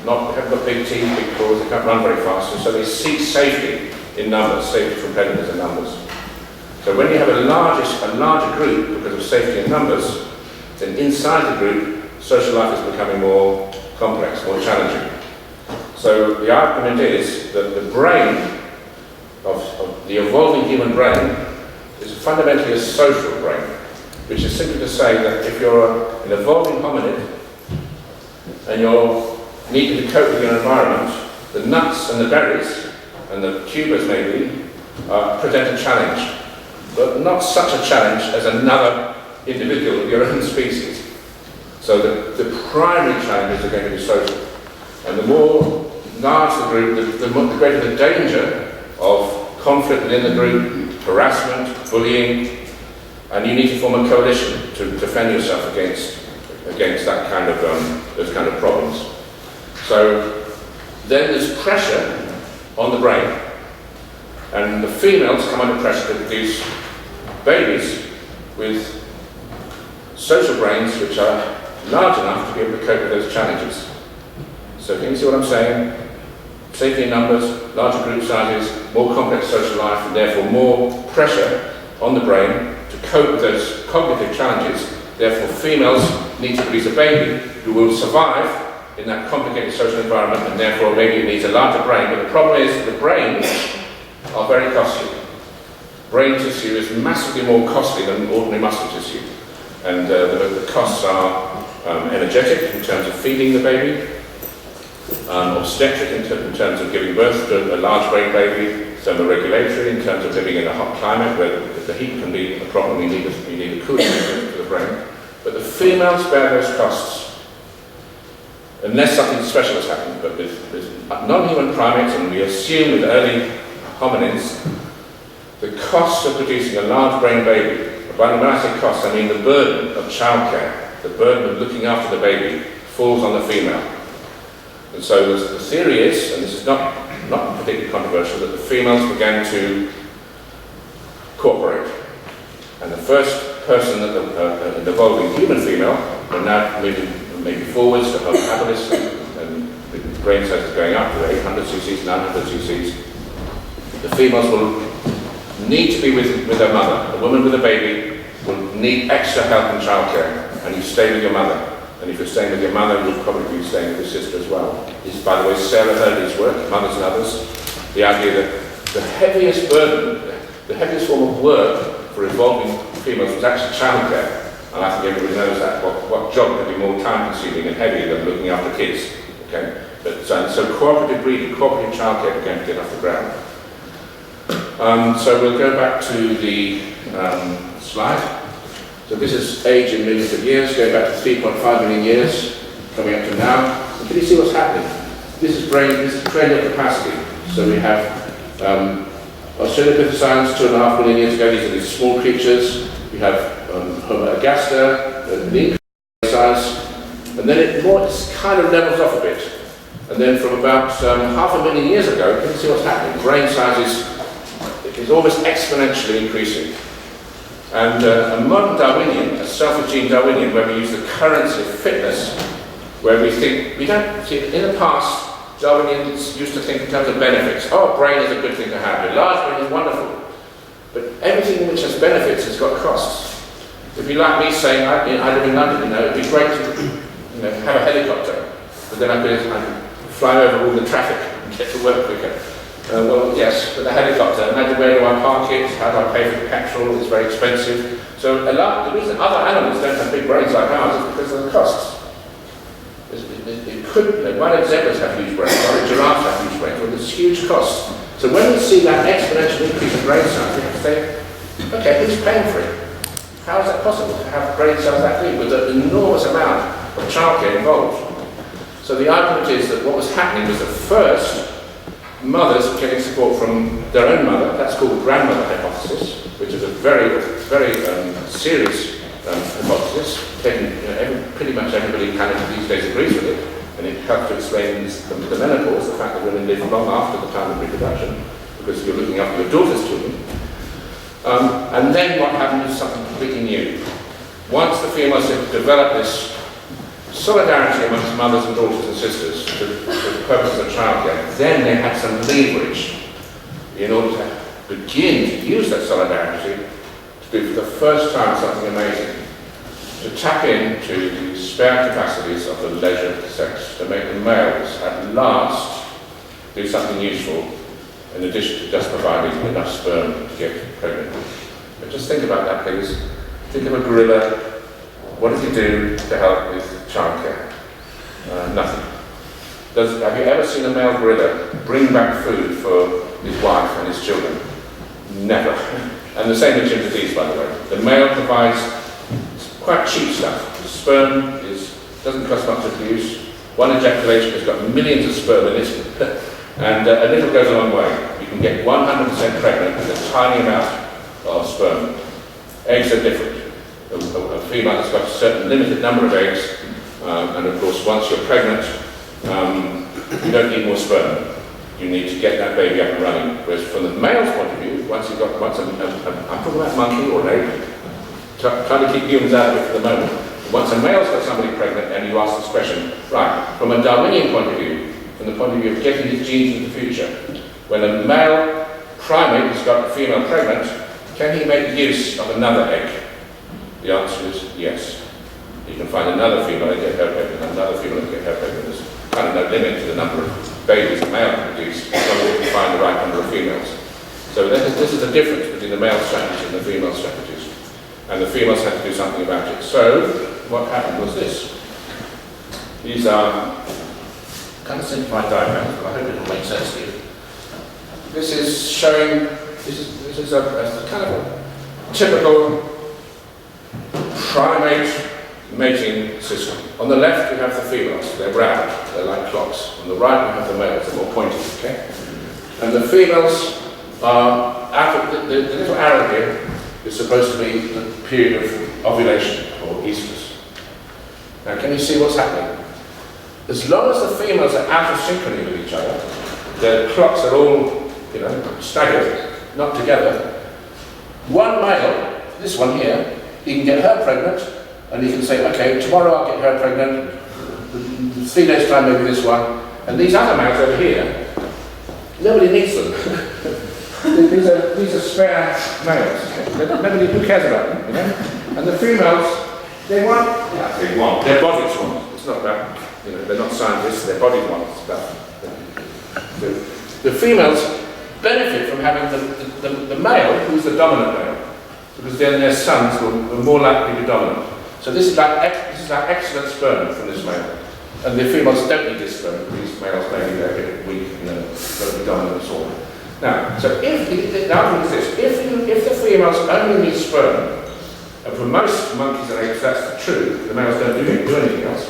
They haven't got big teeth, big claws, they can't run very fast, and so they seek safety in numbers, safety from predators in numbers. So when you have a larger group because of safety in numbers, then inside the group, social life is becoming more complex, more challenging. So the argument is that the brain of the evolving human brain is fundamentally a social brain, which is simply to say that if you're an evolving hominid and you're needing to cope with your environment, the nuts and the berries and the tubers maybe present a challenge, but not such a challenge as another individual of your own species. So the primary challenges are going to be social, and the more large the group, the greater the danger of conflict within the group, harassment, bullying, and you need to form a coalition to defend yourself against that kind of those kind of problems. So then there's pressure on the brain, and the females come under pressure to produce babies with social brains which are large enough to be able to cope with those challenges. So can you see what I'm saying? Safety in numbers, larger group sizes, more complex social life, and therefore more pressure on the brain to cope with those cognitive challenges. Therefore, females need to produce a baby who will survive in that complicated social environment, and therefore maybe it needs a larger brain. But the problem is the brains are very costly. Brain tissue is massively more costly than ordinary muscle tissue. And the costs are energetic in terms of feeding the baby, obstetric in terms of giving birth to a large brain baby, thermoregulatory in terms of living in a hot climate where the heat can be a problem. You need a cooling for the brain. But the females bear those costs, unless something special has happened. But with non-human primates, and we assume with early hominids, the cost of producing a large brain baby, when I say cost, I mean the burden of childcare, the burden of looking after the baby, falls on the female. And so the theory is, and this is not particularly controversial, that the females began to cooperate. And the first person, an evolving human female, will now moving maybe forwards to her catalyst, and the brain size is going up to 800 cc's, 900 cc's. The females will need to be with their mother. A woman with a baby will need extra help in childcare, and you stay with your mother. And if you're staying with your mother, you'll probably be staying with your sister as well. This is, by the way, Sarah Hurley's work, Mothers and Others. The idea that the heaviest burden, the heaviest form of work for involving females was actually childcare. And I think everybody knows that. What job could be more time-consuming and heavy than looking after kids? Okay? But so cooperative breeding, cooperative childcare began to get off the ground. So we'll go back to the slide. So this is age in millions of years, going back to 3.5 million years, coming up to now. And can you see what's happening? This is cranial capacity. So we have Australopithecines 2.5 million years ago. These are these small creatures. We have Homo ergaster, the size, and then it kind of levels off a bit. And then from about 500,000 years ago, you can see what's happening. Brain size is almost exponentially increasing. And a modern Darwinian, a self-achieved Darwinian, where we use the currency of fitness, where we think, we don't see, in the past, Darwinians used to think in terms of benefits. Oh, brain is a good thing to have. A large brain is wonderful. But everything which has benefits has got costs. It'd be like me saying, I live in London, it'd be great to have a helicopter, but then I could fly over all the traffic and get to work quicker. Well, yes, but the helicopter, imagine where do I park it, how do I pay for the petrol, it's very expensive. So the reason other animals don't have big brains like ours is because of the costs. It could, why don't zebras have huge brains, why don't giraffes have huge brains? Well, there's huge costs. So when we see that exponential increase in brain size, we have to say, okay, who's paying for it? How is that possible to have brain cells that big with an enormous amount of childcare involved? So the argument is that what was happening was that first, mothers were getting support from their own mother. That's called the grandmother hypothesis, which is a very, very serious hypothesis. Pretty much everybody in Canada these days agrees with it, and it helps to explain the menopause, the fact that women live long after the time of reproduction, because you're looking after your daughter's children. And then what happened is something completely new. Once the females had developed this solidarity amongst mothers and daughters and sisters for the purposes of childcare, then they had some leverage in order to begin to use that solidarity to do for the first time something amazing, to tap into the spare capacities of the leisure sex, to make the males at last do something useful in addition to just providing enough sperm to get pregnant. But just think about that, please. Think of a gorilla. What does he do to help with childcare? Nothing. Have you ever seen a male gorilla bring back food for his wife and his children? Never. And the same with chimpanzees, by the way. The male provides quite cheap stuff. The sperm doesn't cost much to produce. One ejaculation has got millions of sperm in it. And a little goes a long way. You can get 100% pregnant with a tiny amount of sperm. Eggs are different. A female has got a certain limited number of eggs, and of course once you're pregnant, you don't need more sperm. You need to get that baby up and running. Whereas from the male's point of view, I'm talking about monkey or ape, trying to keep humans out of it for the moment. Once a male's got somebody pregnant and you ask this question, right, from a Darwinian point of view, from the point of view of getting his genes in the future, when a male primate has got a female pregnant, can he make use of another egg? The answer is yes. You can find another female and get her pregnant, another female and get her pregnant. There's kind of no limit to the number of babies a male can produce, as long as you can find the right number of females. So this is the difference between the male strategy and the female strategies. And the females had to do something about it. So what happened was this. These are kind of simplified diagrams, but I hope it will make sense to you. This is showing, this is a kind of a typical primate mating system. On the left we have the females, they're round, they're like clocks. On the right we have the males, they're more pointy, okay? And the females are, after the little arrow here is supposed to be the period of ovulation, or estrus. Now can you see what's happening? As long as the females are out of synchrony with each other, the clocks are all, staggered, not together. One male, this one here, he can get her pregnant, and he can say, okay, tomorrow I'll get her pregnant, 3 days time maybe this one, and these other males over here, nobody needs them. these are spare males. Nobody, who cares about them, you know? And the females, they want their bodies want. It's not about, you know, they're not scientists, their bodies want. It's about the females benefit from having the male who's the dominant male, because then their sons will more likely to be dominant. So this is like excellent sperm from this male. And the females don't need this sperm, these males maybe they're a bit weak, you know, got to be dominant and so on. Now, so the argument is this, if the females only need sperm, and for most monkeys and apes that's true, the males don't do anything else,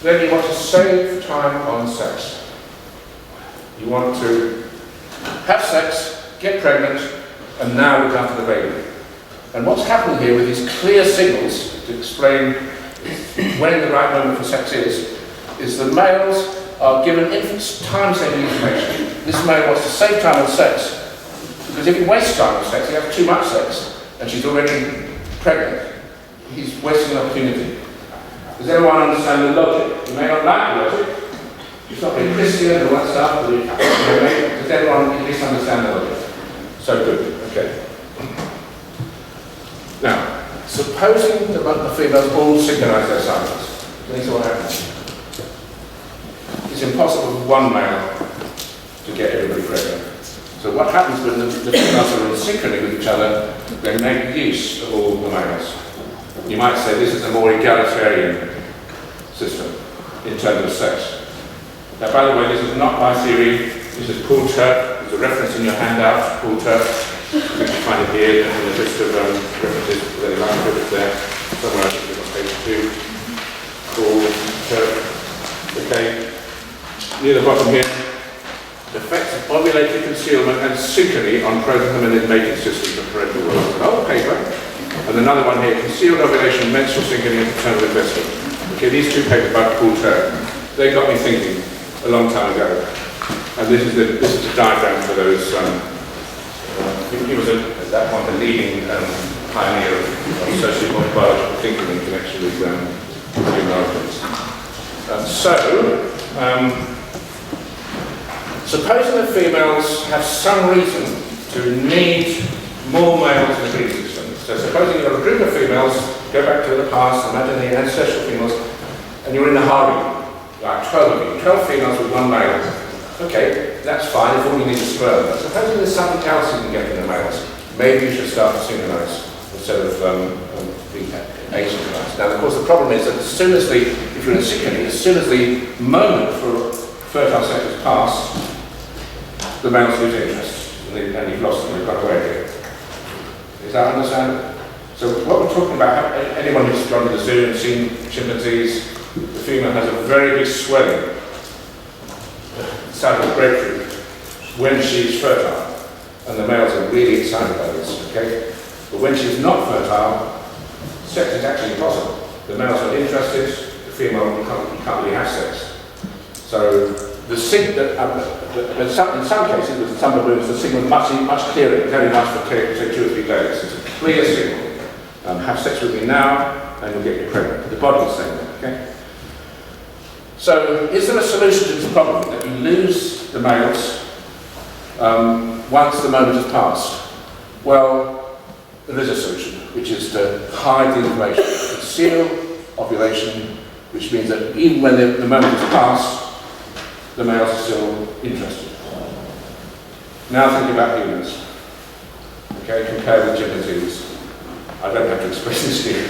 then you want to save time on sex. You want to have sex, get pregnant, and now look after the baby. And what's happening here with these clear signals to explain when the right moment for sex is that males are given time-saving information. This male wants to save time on sex, because if he wastes time on sex, he has too much sex, and she's already pregnant, he's wasting an opportunity. Does everyone understand the logic? You may not like the logic. It's not very Christian and all that stuff, but does everyone at least understand the logic? So good, okay. Now, supposing the females all synchronize their cycles, this is what happens. It's impossible for one male to get everybody pregnant. So what happens when the females are in synchrony with each other, they make use of all the males. You might say this is a more egalitarian system in terms of sex. Now, by the way, this is not my theory. This is Paul Turk. There's a reference in your handout, Paul Turk. You can find it here in the list of references. There's a line of it there. Somewhere I think it was page 2. Paul Turk. Okay. Near the bottom here. Effects of ovulatory concealment and synchrony on proto-hominid mating systems of parental growth. Oh, paper. And another one here, concealed ovulation, menstrual synchrony and paternal investment. Okay, these two papers by Paul Turk, they got me thinking a long time ago. And this is the diagram for those. He was at that point a leading pioneer of social biological thinking in connection with human origins. Supposing the females have some reason to need more males in the breeding system. So supposing you've got a group of females, go back to the past, imagine the ancestral females, and you're in the harem, like 12 of you, 12 females with one male. Okay, that's fine if all you need is sperm. But supposing there's something else you can get in the males, maybe you should start to synchronize instead of being asynchronized. Now, of course, the problem is that as soon as if you're in synchrony, as soon as the moment for fertile sex is passed, the males lose interest, and you've lost them, you've got away again. Is that understandable? So what we're talking about, anyone who's gone to the zoo and seen chimpanzees, the female has a very big swelling, the size of a grapefruit, when she's fertile, and the males are really excited by this, okay? But when she's not fertile, sex is actually impossible. The males are interested, the female can't really have sex. So in some cases, with some baboons, the signal is much clearer. It only lasts for say 2 or 3 days. It's a clear signal. Have sex with me now, and you'll get you pregnant. The body's saying that, okay? So, is there a solution to this problem that you lose the males once the moment has passed? Well, there is a solution, which is to hide the information, conceal ovulation, which means that even when the moment has passed, the males are still interested. Now think about humans. Okay, compare with chimpanzees. I don't have to explain this to you,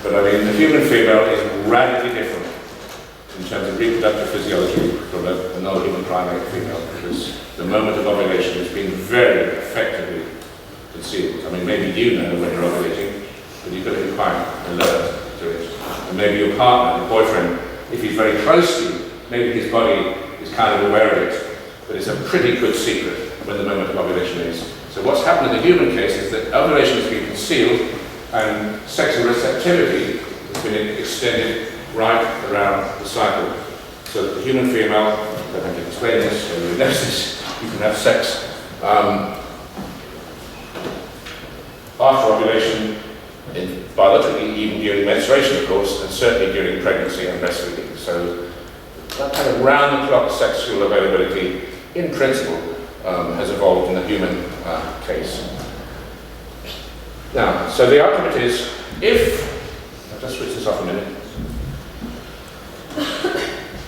but I mean, the human female is radically different in terms of reproductive physiology from a non-human primate female, because the moment of ovulation has been very effectively concealed. I mean, maybe you know when you're ovulating, but you've got to be quite alert to it. And maybe your partner, your boyfriend, if he's very close to you, maybe his body is kind of aware of it, but it's a pretty good secret when the moment of ovulation is. So what's happened in the human case is that ovulation has been concealed and sexual receptivity has been extended right around the cycle. So that the human female, I don't have to explain this, so you know this, you can have sex after ovulation, biologically, even during menstruation, of course, and certainly during pregnancy and breastfeeding. So that kind of round-the-clock sexual availability, in principle, has evolved in the human case. Now, so the argument is, I'll just switch this off a minute.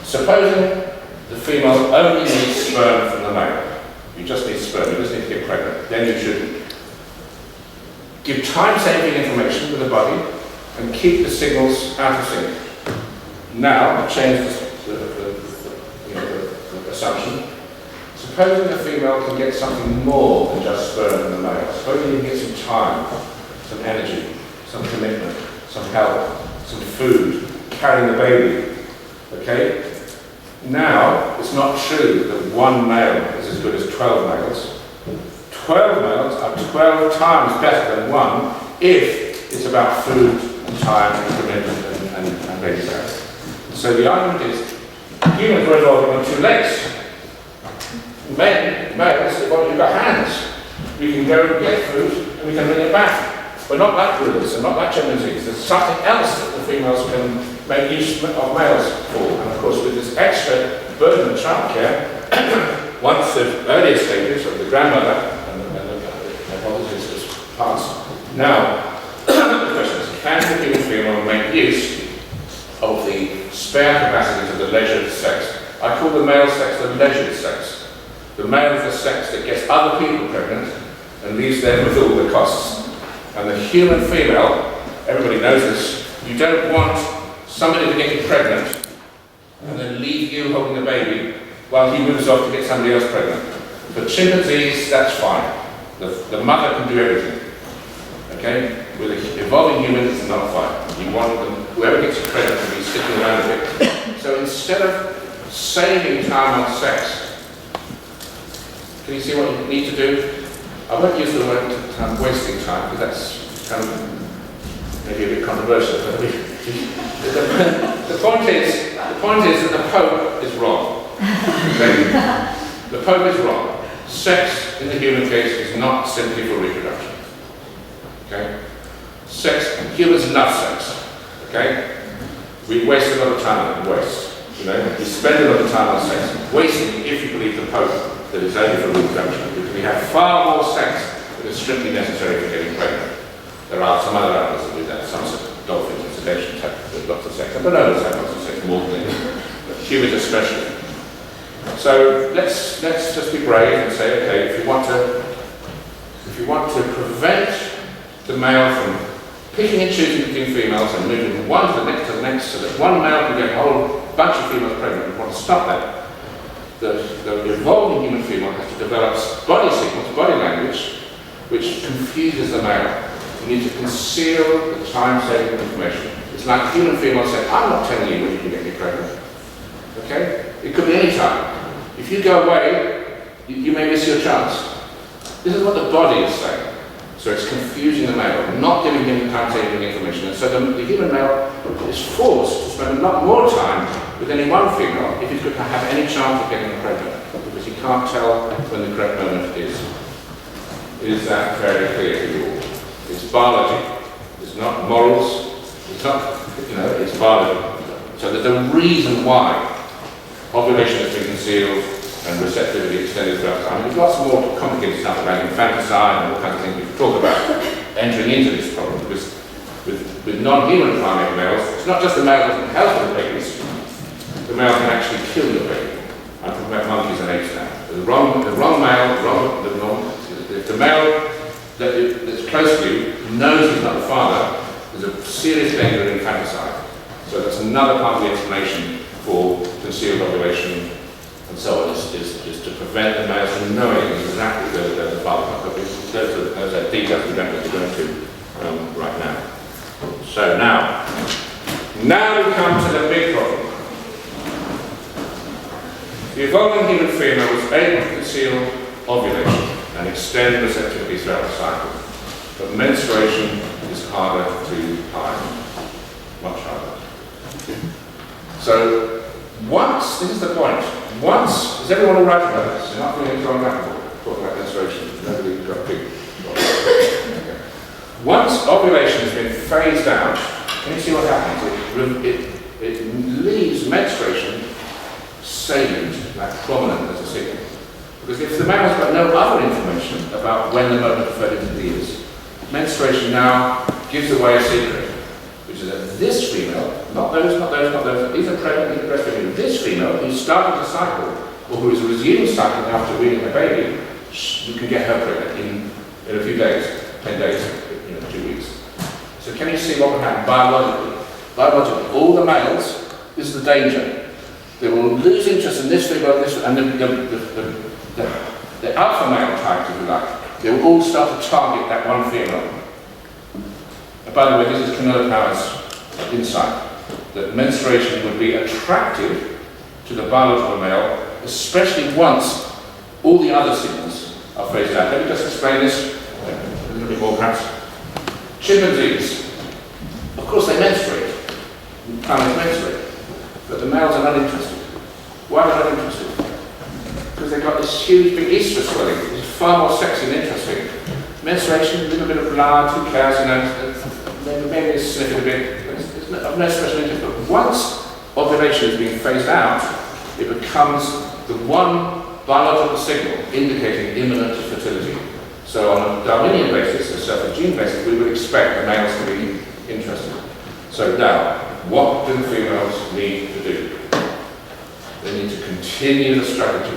Supposing the female only needs sperm from the male, you just need sperm, you just need to get pregnant, then you should give time-saving information to the body and keep the signals out of sync. Now, I've changed the assumption. Supposing the female can get something more than just sperm from the male. Supposing you can get some time, some energy, some commitment, some help, some food, carrying the baby. Okay? Now, it's not true that one male is as good as 12 males. 12 males are 12 times better than one if it's about food and time and commitment and baby bearing. So the argument is, humans were evolving on two legs. Males, you've got hands. We can go and get food and we can bring it back. We're not like gorillas and not like chimpanzees. There's something else that the females can make use of males for. And of course, with this extra burden of childcare, once the earlier stages of the grandmother and the hypothesis is passed, now the question is, can the human female make use of the spare capacities of the leisured sex? I call the male sex the leisured sex. The male is the sex that gets other people pregnant and leaves them with all the costs. And the human female, everybody knows this, you don't want somebody to get you pregnant and then leave you holding the baby while he moves off to get somebody else pregnant. For chimpanzees, that's fine. The mother can do everything. Okay? With an evolving human, it's not fine. You want them, whoever gets you pregnant to be sticking around a bit. So instead of saving time on sex, can you see what you need to do? I won't use the word wasting time, because that's kind of maybe a bit controversial. But the point is that the Pope is wrong. Okay? The Pope is wrong. Sex in the human case is not simply for reproduction. Okay? Sex, humans love sex. Okay? We waste a lot of time on waste. You know, we spend a lot of time on sex. Wasting, if you believe the Pope, that is only for reproduction, because we have far more sex than is strictly necessary for getting pregnant. There are some other animals that do that, some dolphins and cetaceans have lots of sex, and bonobos have lots of sex, more than anything, but humans especially. So let's just be brave and say, okay, if you want to prevent the male from picking and choosing between females and moving from one to the next, so that one male can get a whole bunch of females pregnant, we want to stop that. The evolving human female has to develop body signals, body language, which confuses the male. You need to conceal the time-saving information. It's like the human female saying, I'm not telling you when you can get me pregnant. Okay? It could be any time. If you go away, you may miss your chance. This is what the body is saying. So it's confusing the male, not giving him the time-saving information. And so the human male is forced to spend a lot more time with any one female if he's going to have any chance of getting pregnant, because he can't tell when the correct moment is. Is that very clear to you all? It's biology. It's not morals. It's not, it's biology. So there's a reason why ovulation has been concealed and receptivity extended throughout time. There's lots more complicated stuff about infanticide and all kinds of things we can talk about entering into this problem, because with non-human primate males, it's not just the male that can help the babies, the male can actually kill your baby. I'm talking about monkeys and apes now. The wrong male, if the male that's close to you knows he's not the father, there's a serious danger of infanticide. So that's another part of the explanation for concealed ovulation and so on, is to prevent the males from knowing exactly whether they're the father. Those are details we don't need to go into right now. So now we come to the big problem. The evolving human female was able to conceal ovulation and extend receptivity throughout the cycle. But menstruation is harder to hide, much harder. So once, this is the point, once, is everyone all right about this? You're not going to go on that talk about menstruation. Nobody got big. Okay. Once ovulation has been phased out, can you see what happens? It leaves menstruation salient, like prominent as a signal. Because if the male has got no other information about when the moment of fertility is, menstruation now gives away a secret, which is that this female, not those, these are pregnant, these are breastfeeding, this female who's starting to cycle, or who is resuming cycling after weaning her baby, you can get her pregnant in a few days, 10 days, 2 weeks. So can you see what would happen biologically? Biologically, all the males, this is the danger. They will lose interest in this female, and the alpha male types, if you like, they will all start to target that one female. And by the way, this is Camilla Power's insight, that menstruation would be attractive to the biological male, especially once all the other signals are phased out. Let me just explain this a little bit more perhaps. Chimpanzees, of course they menstruate, primates menstruate, but the males are not interested. Why are they not interested? Because they've got this huge big estrus swelling, which is far more sexy and interesting. Menstruation, a little bit of blood, who cares, maybe it's sniffing a bit, it's of no special interest. But once ovulation is being phased out, it becomes the one biological signal indicating imminent fertility. So on a Darwinian basis, a self-gene basis, we would expect the males to be interested. So now, what do the females need to do? They need to continue the strategy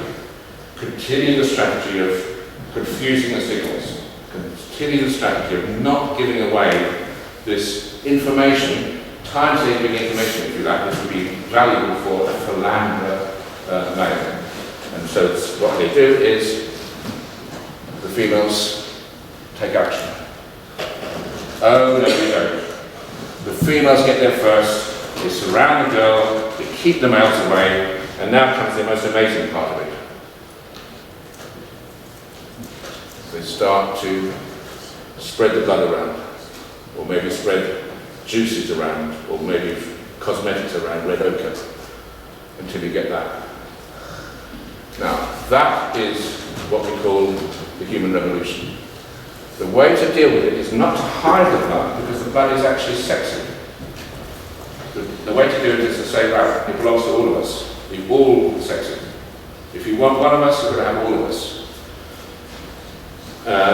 of confusing the signals, continue the strategy of not giving away this information, time-saving information, if you like, which would be valuable for a philander male. And so what they do is the females take action. Oh, no, we don't. The females get there first, they surround the girl, they keep the males away, and now comes the most amazing part of it. They start to spread the blood around, or maybe spread juices around, or maybe cosmetics around, red ochre, until you get that. Now, that is what we call the human revolution. The way to deal with it is not to hide the blood, because the blood is actually sexy. The way to do it is to say, right, it belongs to all of us. We're all sexy. If you want one of us, you're going to have all of us.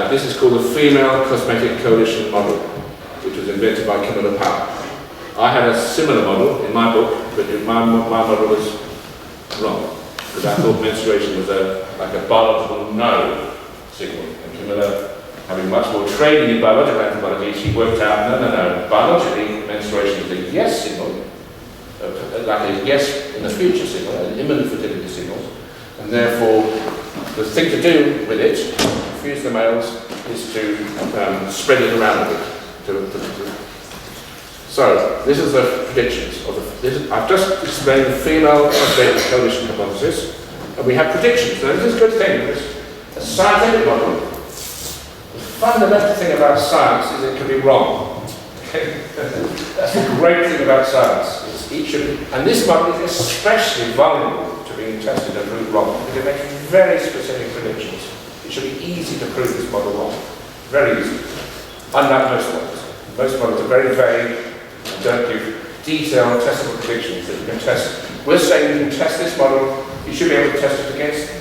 This is called the Female Cosmetic Coalition model, which was invented by Camilla Power. I had a similar model in my book, but my model was wrong, because I thought menstruation was like a biological no signal. And Camilla, having much more training in biological anthropology, she worked out, no, biologically menstruation is a yes signal, like a yes in the future signal, an imminent fertility signal, and therefore the thing to do with it, fuse the males, is to spread it around a bit. So this is the predictions of I've just explained the female cosmetic coalition hypothesis, and we have predictions. Now this is a good thing, because a scientific model, the fundamental thing about science is it can be wrong. Okay? That's the great thing about science. And this model is especially vulnerable to being tested and proved wrong, because it makes very specific predictions. It should be easy to prove this model wrong. Very easy. Unlike most models. Most models are very vague and don't give detailed testable predictions that you can test. We're saying you can test this model, you should be able to test it against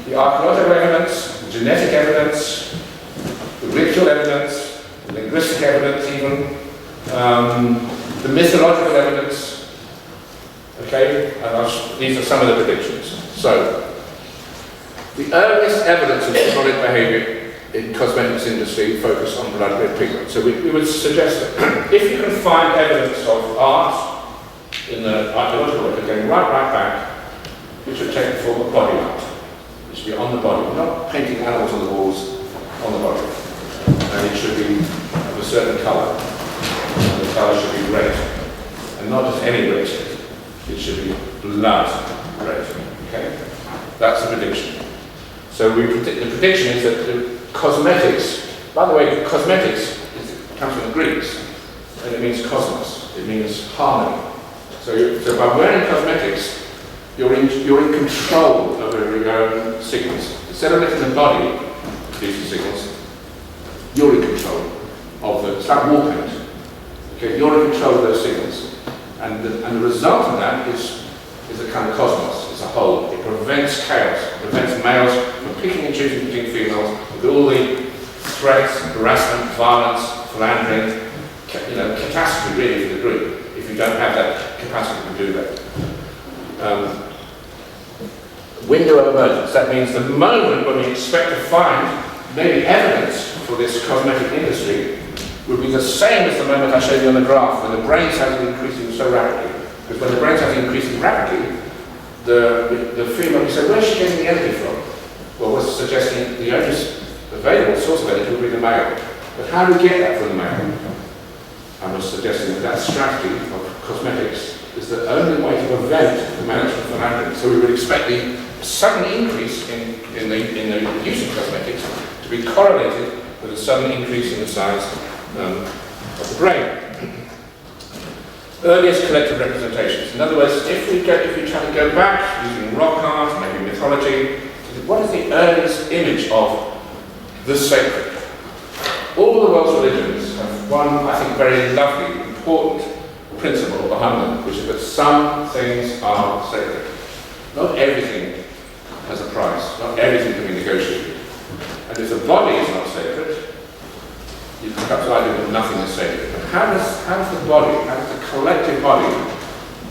the archaeological evidence, the genetic evidence, the ritual evidence, the linguistic evidence even, the mythological evidence. Okay, and these are some of the predictions. So, the earliest evidence of symbolic behaviour in cosmetics industry focus on blood red pigment. So we would suggest that if you can find evidence of art in the archaeological record going right back, it should take the form of body art. It should be on the body. We're not painting animals on the walls, on the body. And it should be of a certain colour. And the colour should be red. And not just any red. It should be blood red. Okay? That's the prediction. So the prediction is that the cosmetics, by the way, cosmetics comes from the Greeks, and it means cosmos, it means harmony. So by wearing cosmetics, you're in control over your own signals. Instead of letting the body produce the signals, you're in control of it's like wall paint. Okay, you're in control of those signals. And the result of that is a kind of cosmos, it's a whole. It prevents chaos, it prevents males from picking and choosing between females with all the threats, harassment, violence, philandering, catastrophe really for the group if you don't have that capacity to do that. Window of emergence, that means the moment when we expect to find maybe evidence for this cosmetic industry would be the same as the moment I showed you on the graph when the brain cells are increasing so rapidly. Because when the brain cells are increasing rapidly, the female, you say, where's she getting the energy from? Well, we're suggesting the only available source of energy would be the male. But how do we get that from the male? I was suggesting that strategy of cosmetics is the only way to prevent the males from philandering. So we would expect the sudden increase in the use of cosmetics to be correlated with a sudden increase in the size of the brain. Earliest collective representations. In other words, if we try to go back using rock art, maybe mythology, what is the earliest image of the sacred? All the world's religions have one, I think, very lovely, important principle behind them, which is that some things are sacred. Not everything has a price. Not everything can be negotiated. And if the body is not sacred, you can perhaps argue that nothing is sacred. But how does the body, how does the collective body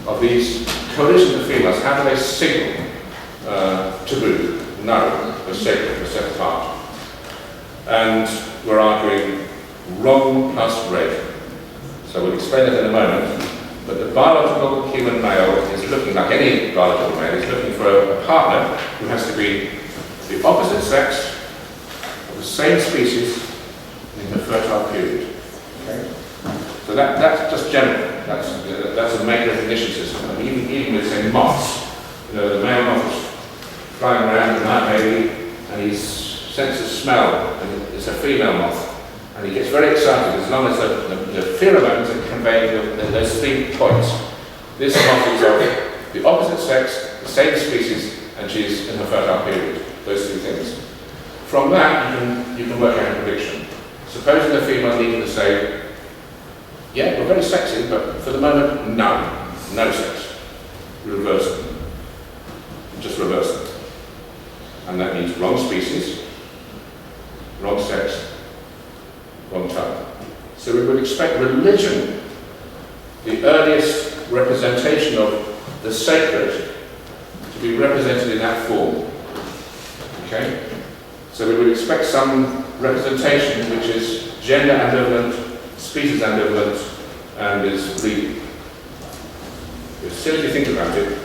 of these coalitions of females, how do they signal taboo, no, we're sacred, we're set apart? And we're arguing wrong plus red. So we'll explain it in a moment. But the biological human male is looking, like any biological male, is looking for a partner who has to be the opposite sex, of the same species, in the fertile period. Okay? So that's just general. That's a mate recognition system. I mean, even with, say, moths, the male moth is flying around at night maybe, and he senses smell, and it's a female moth. And he gets very excited as long as the pheromones are conveying those 3 points. This moth is of the opposite sex, the same species, and she's in her fertile period. Those 3 things. From that, you can work out a prediction. Supposing the female needed to say, yeah, we're very sexy, but for the moment, no sex. Reverse it. Just reverse it. And that means wrong species, wrong sex, wrong time. So we would expect religion, the earliest representation of the sacred, to be represented in that form. Okay? So we would expect some representation which is gender ambivalent, species ambivalent, and is bleeding. As soon as you think about it,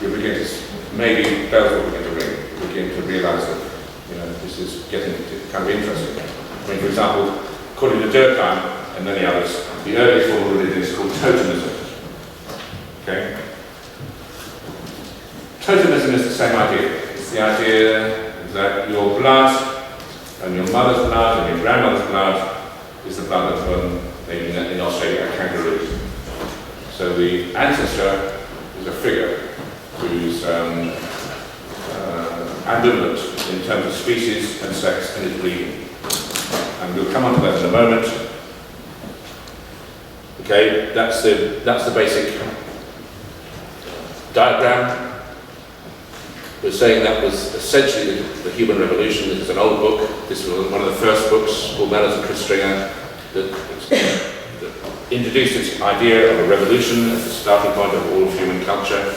you begin to, maybe bells will begin to ring. You begin to realise that, this is getting kind of interesting. I mean, for example, according to Durkheim and many others, the earliest form of religion is called totemism. Okay? Totemism is the same idea. It's the idea that your blood and your mother's blood and your grandmother's blood is the blood of, maybe in Australia, a kangaroo. So the ancestor is a figure who's ambivalent in terms of species and sex and is breeding. And we'll come on to that in a moment. Okay, that's the basic diagram. We're saying that was essentially the human revolution. This is an old book. This was one of the first books called Mellors and Chris Stringer that introduced this idea of a revolution as the starting point of all of human culture.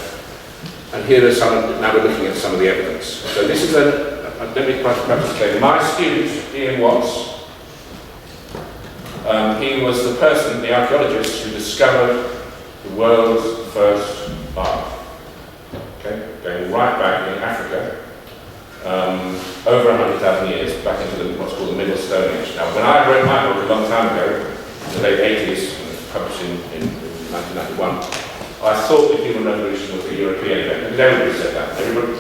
And here are now we're looking at some of the evidence. So this is let me perhaps explain. My student, Ian Watts, he was the person, the archaeologist, who discovered the world's first bath. Okay, going right back in Africa, over 100,000 years, back into what's called the Middle Stone Age. Now, when I wrote my book a long time ago, in the late 80s, published in 1991, I thought the human revolution was a European event, because everybody said that.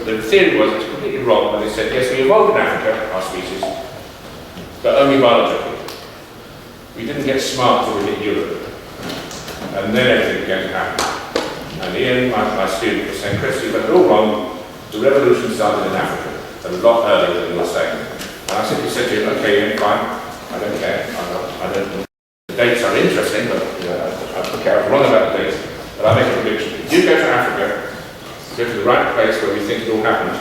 The theory was it's completely wrong, and they said, yes, we evolved in Africa, our species, but only biologically. We didn't get smart till we hit Europe. And then everything began to happen. And Ian, my student, was saying, Chris, you got it all wrong. The revolution started in Africa, a lot earlier than you were saying. And I simply said to him, okay, Ian, fine, I don't care. I don't. The dates are interesting, but okay, I was wrong about the dates. But I make a prediction. If you go to Africa, go to the right place where we think it all happened,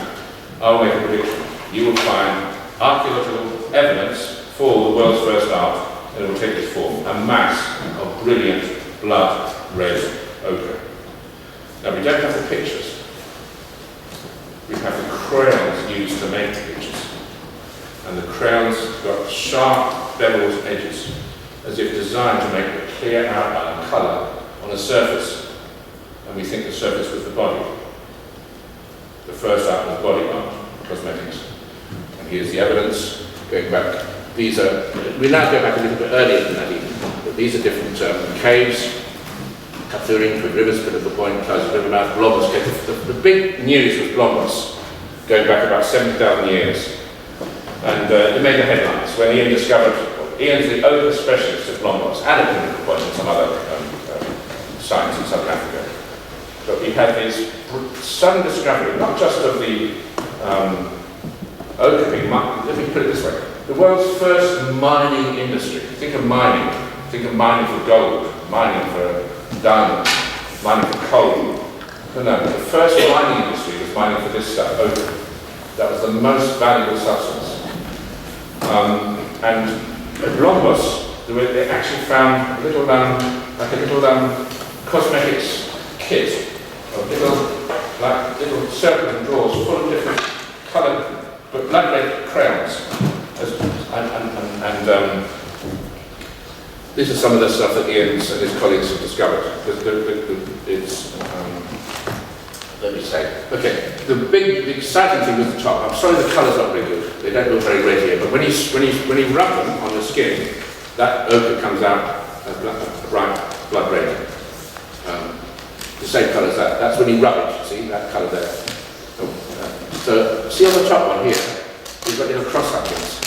I'll make a prediction. You will find archaeological evidence for the world's first art, and it will take this form, a mass of brilliant blood red ochre. Now we don't have the pictures. We have the crayons used to make the pictures. And the crayons got sharp beveled edges, as if designed to make a clear outline and colour on a surface. And we think the surface was the body. The first art was body art, cosmetics. And here's the evidence, going back. These are, we now go back a little bit earlier than that even, but these are different caves, Capturing from rivers, bit of the point, close river mouth, Blombos cave. The big news was Blombos, going back about 70,000 years. And it made the headlines when Ian discovered, Ian's the ochre specialist at Blombos, and at Pinnacle Point and some other sites in Southern Africa. But we had this sudden discovery, not just of the ochre being mined, let me put it this way, the world's first mining industry. Think of mining for gold, mining for diamonds, mining for coal. No, the first mining industry was mining for this stuff, ochre. That was the most valuable substance. And at Blombos, they actually found a little, cosmetics kit, of little circles and drawers full of different coloured, but blood red crayons. These are some of the stuff that Ian and his colleagues have discovered. Let me say. Okay, the exciting thing was the top. I'm sorry the colour's not very good. They don't look very red here, but when you rub them on your skin, that ochre comes out a bright blood red. The same colour as that. That's when you rub it, see, that colour there. So, see on the top one here, you've got little cross sections.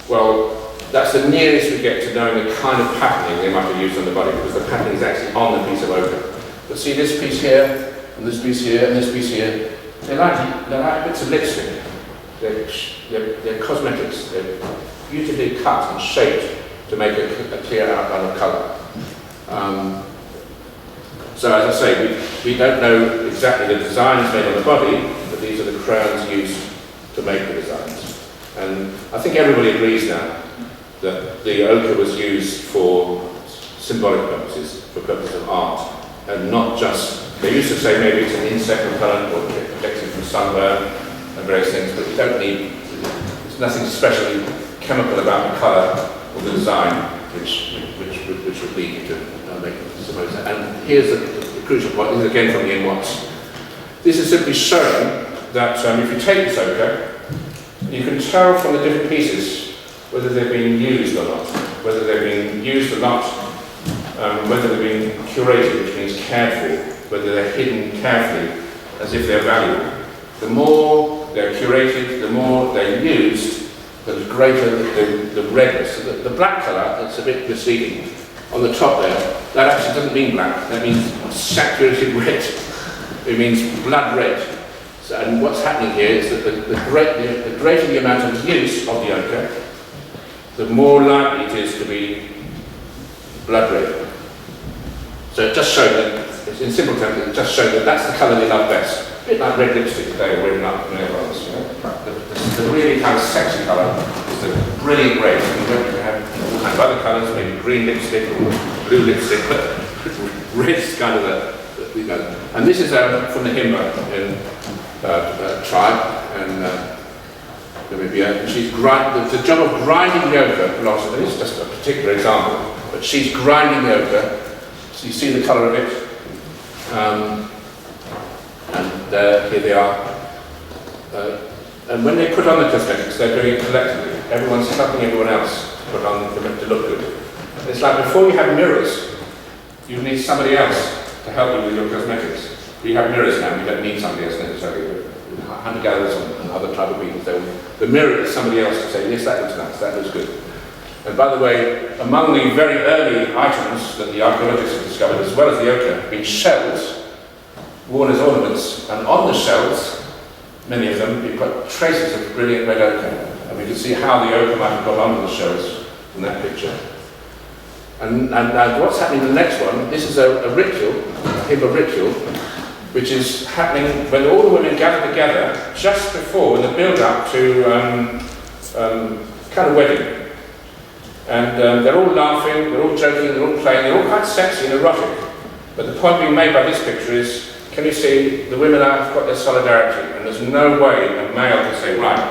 Well, that's the nearest we get to knowing the kind of patterning they might have used on the body, because the patterning is actually on the piece of ochre. But see this piece here, and this piece here, and this piece here, they're like bits of lipstick. They're cosmetics. They're beautifully cut and shaped to make a clear outline of colour. So as I say, we don't know exactly the designs made on the body, but these are the crayons used to make the designs. And I think everybody agrees now that the ochre was used for symbolic purposes, for purposes of art, and not just, they used to say maybe it's an insect repellent or protecting from sunburn and various things, but you don't need, there's nothing specially chemical about the colour or the design which would lead you to make suppose that. And here's the crucial point, this is again from Ian Watts. This is simply showing that if you take this ochre, you can tell from the different pieces whether they're being used or not, whether they're being used or not, whether they're being curated, which means cared for, whether they're hidden carefully as if they're valuable. The more they're curated, the more they're used, the greater the redness. The black colour, it's a bit misleading. On the top there, that actually doesn't mean black, that means saturated red. It means blood red. So, and what's happening here is that the greater the amount of use of the ochre, the more likely it is to be blood red. So it just showed that, in simple terms, it just showed that that's the colour they love best. A bit like red lipstick today, or red nail oils, you know? The really kind of sexy colour is the brilliant red. You don't have all kinds of other colours, maybe green lipstick or blue lipstick, but red's kind of the, you know. And this is from the Himba in tribe, and Namibia. She's the job of grinding the ochre belongs to, this is just a particular example, but she's grinding the ochre, so you see the colour of it. Here they are. And when they put on the cosmetics, they're doing it collectively. Everyone's helping everyone else to put on them to look good. It's like before you have mirrors, you need somebody else to help you with your cosmetics. We have mirrors now, we don't need somebody else necessarily. Hunter-gatherers and other tribal people, the mirror is somebody else to say, yes, that looks nice, that looks good. And by the way, among the very early items that the archaeologists have discovered, as well as the ochre, have been shells worn as ornaments, and on the shells, many of them, you've got traces of brilliant red ochre. And we can see how the ochre might have got onto the shells in that picture. And what's happening in the next one, this is a ritual, a Himba ritual, which is happening when all the women gather together just before, in the build-up to kind of wedding. And they're all laughing, they're all joking, they're all playing, they're all quite sexy and erotic. But the point being made by this picture is, can you see, the women have got their solidarity, and there's no way a male can say, right,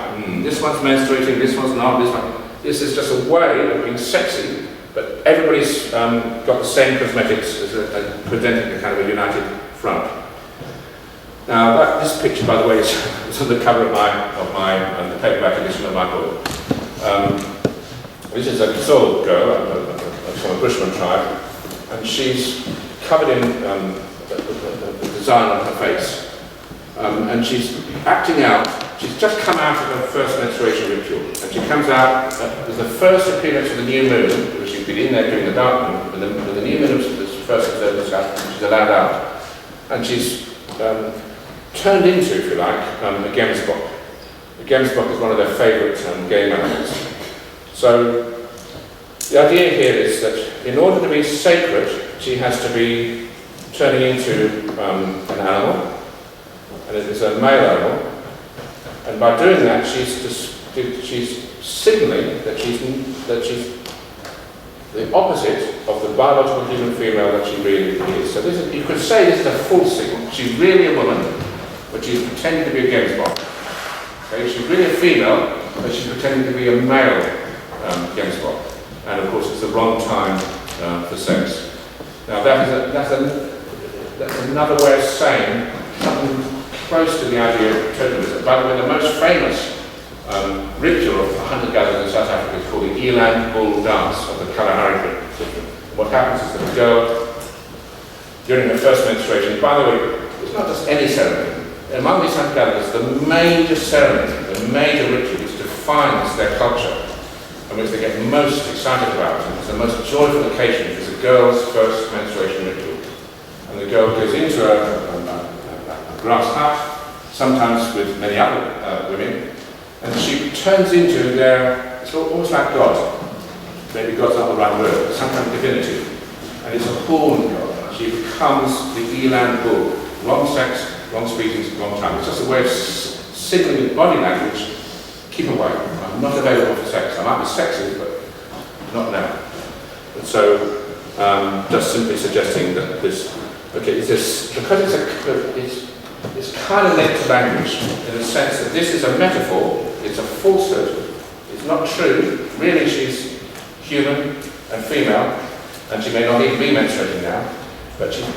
this one's menstruating, this one's not, this one. This is just a way of being sexy, but everybody's got the same cosmetics as presenting a kind of a united front. Now, this picture, by the way, is on the cover of the paperback edition of my book. This is a Seoul girl, from a Bushman tribe, and she's covered in the design on her face, and she's acting out. She's just come out of her first menstruation ritual, and she comes out with the first appearance of the new moon, because she's been in there during the dark moon, when the new moon was first observed in the sky, she's allowed out, and she's turned into, if you like, a gemsbok. The gemsbok is one of their favourite game animals. So the idea here is that in order to be sacred, she has to be turning into an animal, and it is a male animal. And by doing that, she's signalling that she's the opposite of the biological human female that she really is. So you could say this is a false signal. She's really a woman, but she's pretending to be a gemsbok. Okay, she's really a female, but she's pretending to be a male gemsbok. And of course, it's the wrong time for sex. Now that's another way of saying something close to the idea of totemism. By the way, the most famous ritual of hunter-gatherers in South Africa is called the Eland Bull Dance of the Kalahari system. What happens is that the girl, during her first menstruation, by the way, it's not just any ceremony. Among these hunter-gatherers, the major ceremony, the major ritual, which defines their culture, and which they get most excited about, and it's the most joyful occasion, is a girl's first menstruation ritual. And the girl goes into a grass hut, sometimes with many other women, and she turns into it's almost like God. Maybe God's not the right word, but some kind of divinity. And it's a horned girl. She becomes the Eland bull. Wrong sex, wrong species, wrong time. It's just a way of signaling with body language, keep away. I'm not available for sex. I might be sexy, but not now. And so, just simply suggesting that because it's kind of linked to language in the sense that this is a metaphor, it's a falsehood, it's not true. Really, she's human and female, and she may not even be menstruating now, but she's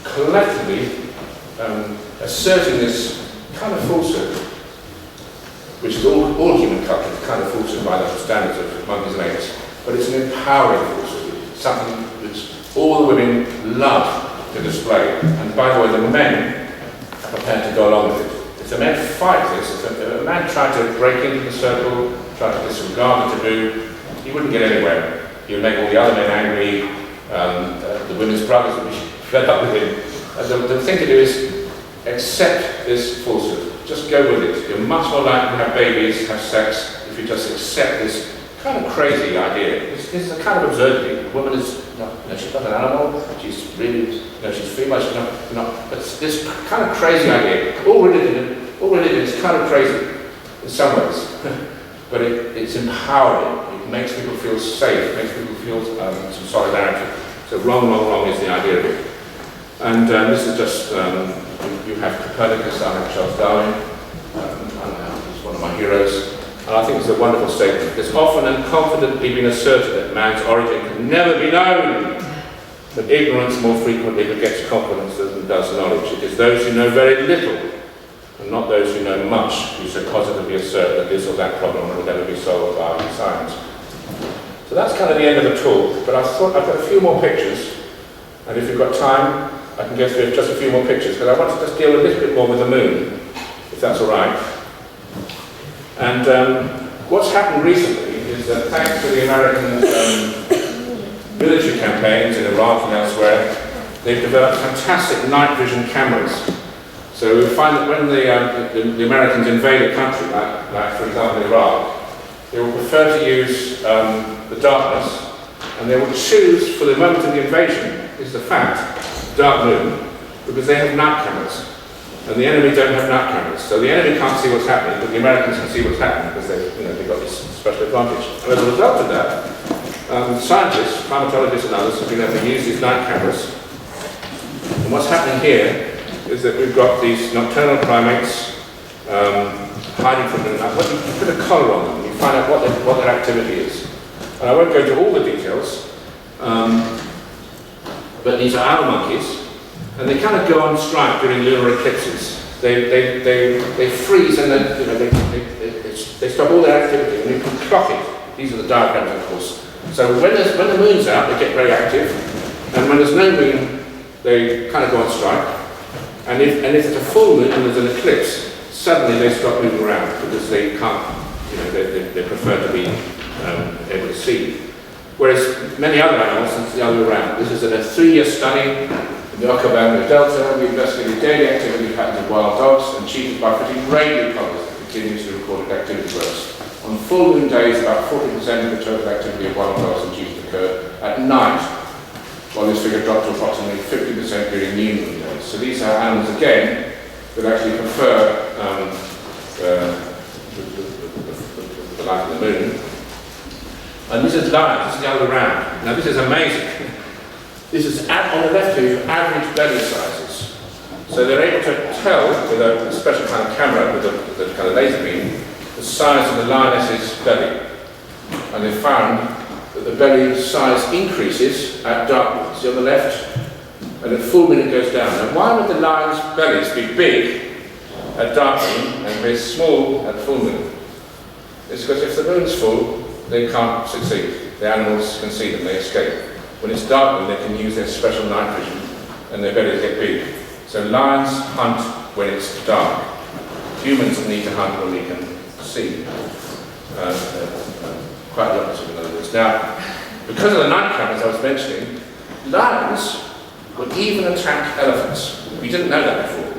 collectively asserting this kind of falsehood, which is all human culture, is kind of falsehood by the standards of monkeys and apes, but it's an empowering falsehood, something which all the women love to display. And by the way, the men are prepared to go along with it. If the men fight this, if a man tried to break into the circle, tried to disregard the taboo, he wouldn't get anywhere. He would make all the other men angry, the women's brothers would be fed up with him. And the thing to do is accept this falsehood. Just go with it. You're much more likely to have babies, have sex, if you just accept this kind of crazy idea. This is a kind of absurdity. A woman is, she's not an animal, she's really, she's female, she's not. But this kind of crazy idea. All religion is kind of crazy in some ways, but it's empowering. It makes people feel safe, it makes people feel some solidarity. So wrong is the idea of it. And this is just, you have Copernicus, I have Charles Darwin, he's one of my heroes. And I think it's a wonderful statement. It's often and confidently been asserted that man's origin can never be known, but ignorance more frequently begets confidence than does knowledge. It is those who know very little, and not those who know much, who so positively assert that this or that problem will never be solved by science. So that's kind of the end of the talk, but I thought I've got a few more pictures, and if you've got time, I can go through just a few more pictures, because I want to just deal a little bit more with the moon, if that's all right. And what's happened recently is that thanks to the American military campaigns in Iraq and elsewhere, they've developed fantastic night vision cameras. So we find that when the Americans invade a country, like for example Iraq, they will prefer to use the darkness, and they will choose for the moment of the invasion, is the fact, dark moon, Because they have night cameras. And the enemy don't have night cameras. So the enemy can't see what's happening, but the Americans can see what's happening because they've got this special advantage. And as a result of that, scientists, climatologists and others have been able to use these night cameras. And what's happening here is that we've got these nocturnal primates hiding from the night. You put a collar on them, you find out what their activity is. And I won't go into all the details, but these are owl monkeys, and they kind of go on strike during lunar eclipses. They freeze and they stop all their activity, and you can clock it. These are the diagrams, of course. So when the moon's out, they get very active, and when there's no moon, they kind of go on strike. And if there's a full moon and there's an eclipse, suddenly they stop moving around because they can't, they prefer to be able to see. Whereas many other animals, it's the other way around. This is a 3-year study in the Okavango Delta. We investigated daily activity patterns of wild dogs and cheetahs by fitting radio collars that continuously recorded activity bursts. On full moon days, about 40% of the total activity of wild dogs and cheetahs occurred at night, while this figure dropped to approximately 50% during new moon days. So these are animals, again, that actually prefer the light of the moon. And this is light, this is the other way around. Now this is amazing. This is, on the left here, average belly sizes. So they're able to tell, with a special kind of camera, with a kind of laser beam, the size of the lioness's belly. And they found that the belly size increases at dark moon. See on the left? And at full moon it goes down. Now why would the lion's bellies be big at dark moon and very small at full moon? It's because if the moon's full, they can't succeed. The animals can see them, they escape. When it's dark moon, they can use their special night vision and their bellies get big. So lions hunt when it's dark. Humans need to hunt when we can see. Quite the opposite in other words. Now, because of the night cameras I was mentioning, lions would even attack elephants. We didn't know that before.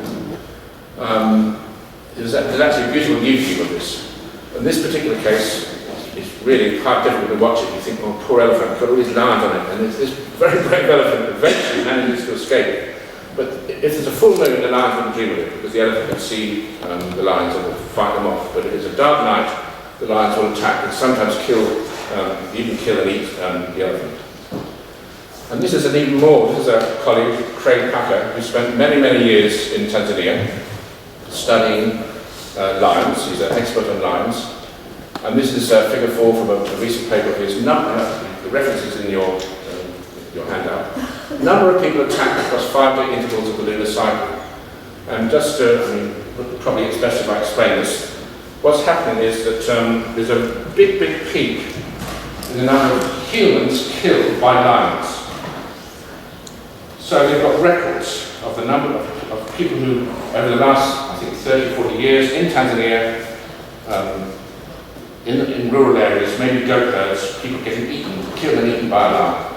There's actually a beautiful YouTube of this. In this particular case, it's really quite difficult to watch it. You think, oh, poor elephant, got all these lions on it, and this very brave elephant eventually manages to escape. But if there's a full moon, the lions wouldn't dream of it, because the elephant can see the lions and will fight them off. But if it's a dark night, the lions will attack and sometimes even kill and eat the elephant. And this is an even more. This is a colleague, Craig Packer, who spent many, many years in Tanzania studying lions. He's an expert on lions. And this is figure 4 from a recent paper of his. The reference is in your handout. Number of people attacked across 5-day intervals of the lunar cycle. And just probably it's best if I explain this. What's happening is that there's a big, big peak in the number of humans killed by lions. So they've got records of the number of people who, over the last, I think, 30, 40 years in Tanzania, in rural areas, maybe goat herds, people getting killed and eaten by a lion.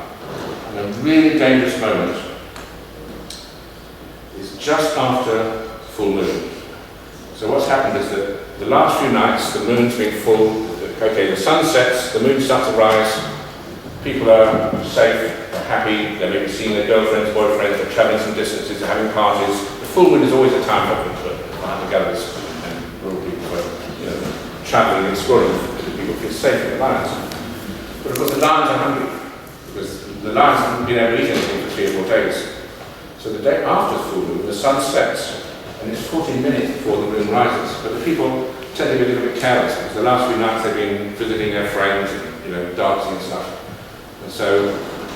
And a really dangerous moment is just after full moon. So what's happened is that the last few nights, the moon's been full, okay, the sun sets, the moon starts to rise, people are safe, they're happy, they're maybe seeing their girlfriends, boyfriends, they're travelling some distances, they're having parties. The full moon is always a time for hunter-gatherers and rural people who are travelling and exploring, because people feel safe in the lions. But of course the lions are hungry, because the lions haven't been able to eat anything for 3 or 4 days. So the day after full moon, the sun sets, and it's 14 minutes before the moon rises. But the people tend to be a little bit careless, because the last few nights they've been visiting their friends, and, dancing and stuff. And so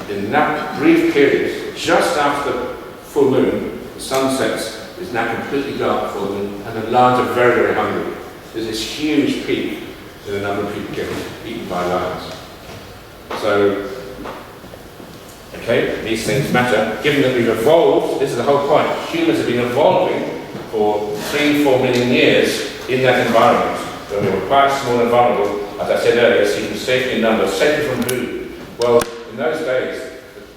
in that brief period, just after the full moon, the sun sets, it's now completely dark for them, and the lions are very, very hungry. There's this huge peak in the number of people getting eaten by lions. So, okay, these things matter. Given that we've evolved, this is the whole point, humans have been evolving for 3-4 million years in that environment. So we were quite small and vulnerable, as I said earlier, seeking safety in numbers. Safety from who? Well, in those days,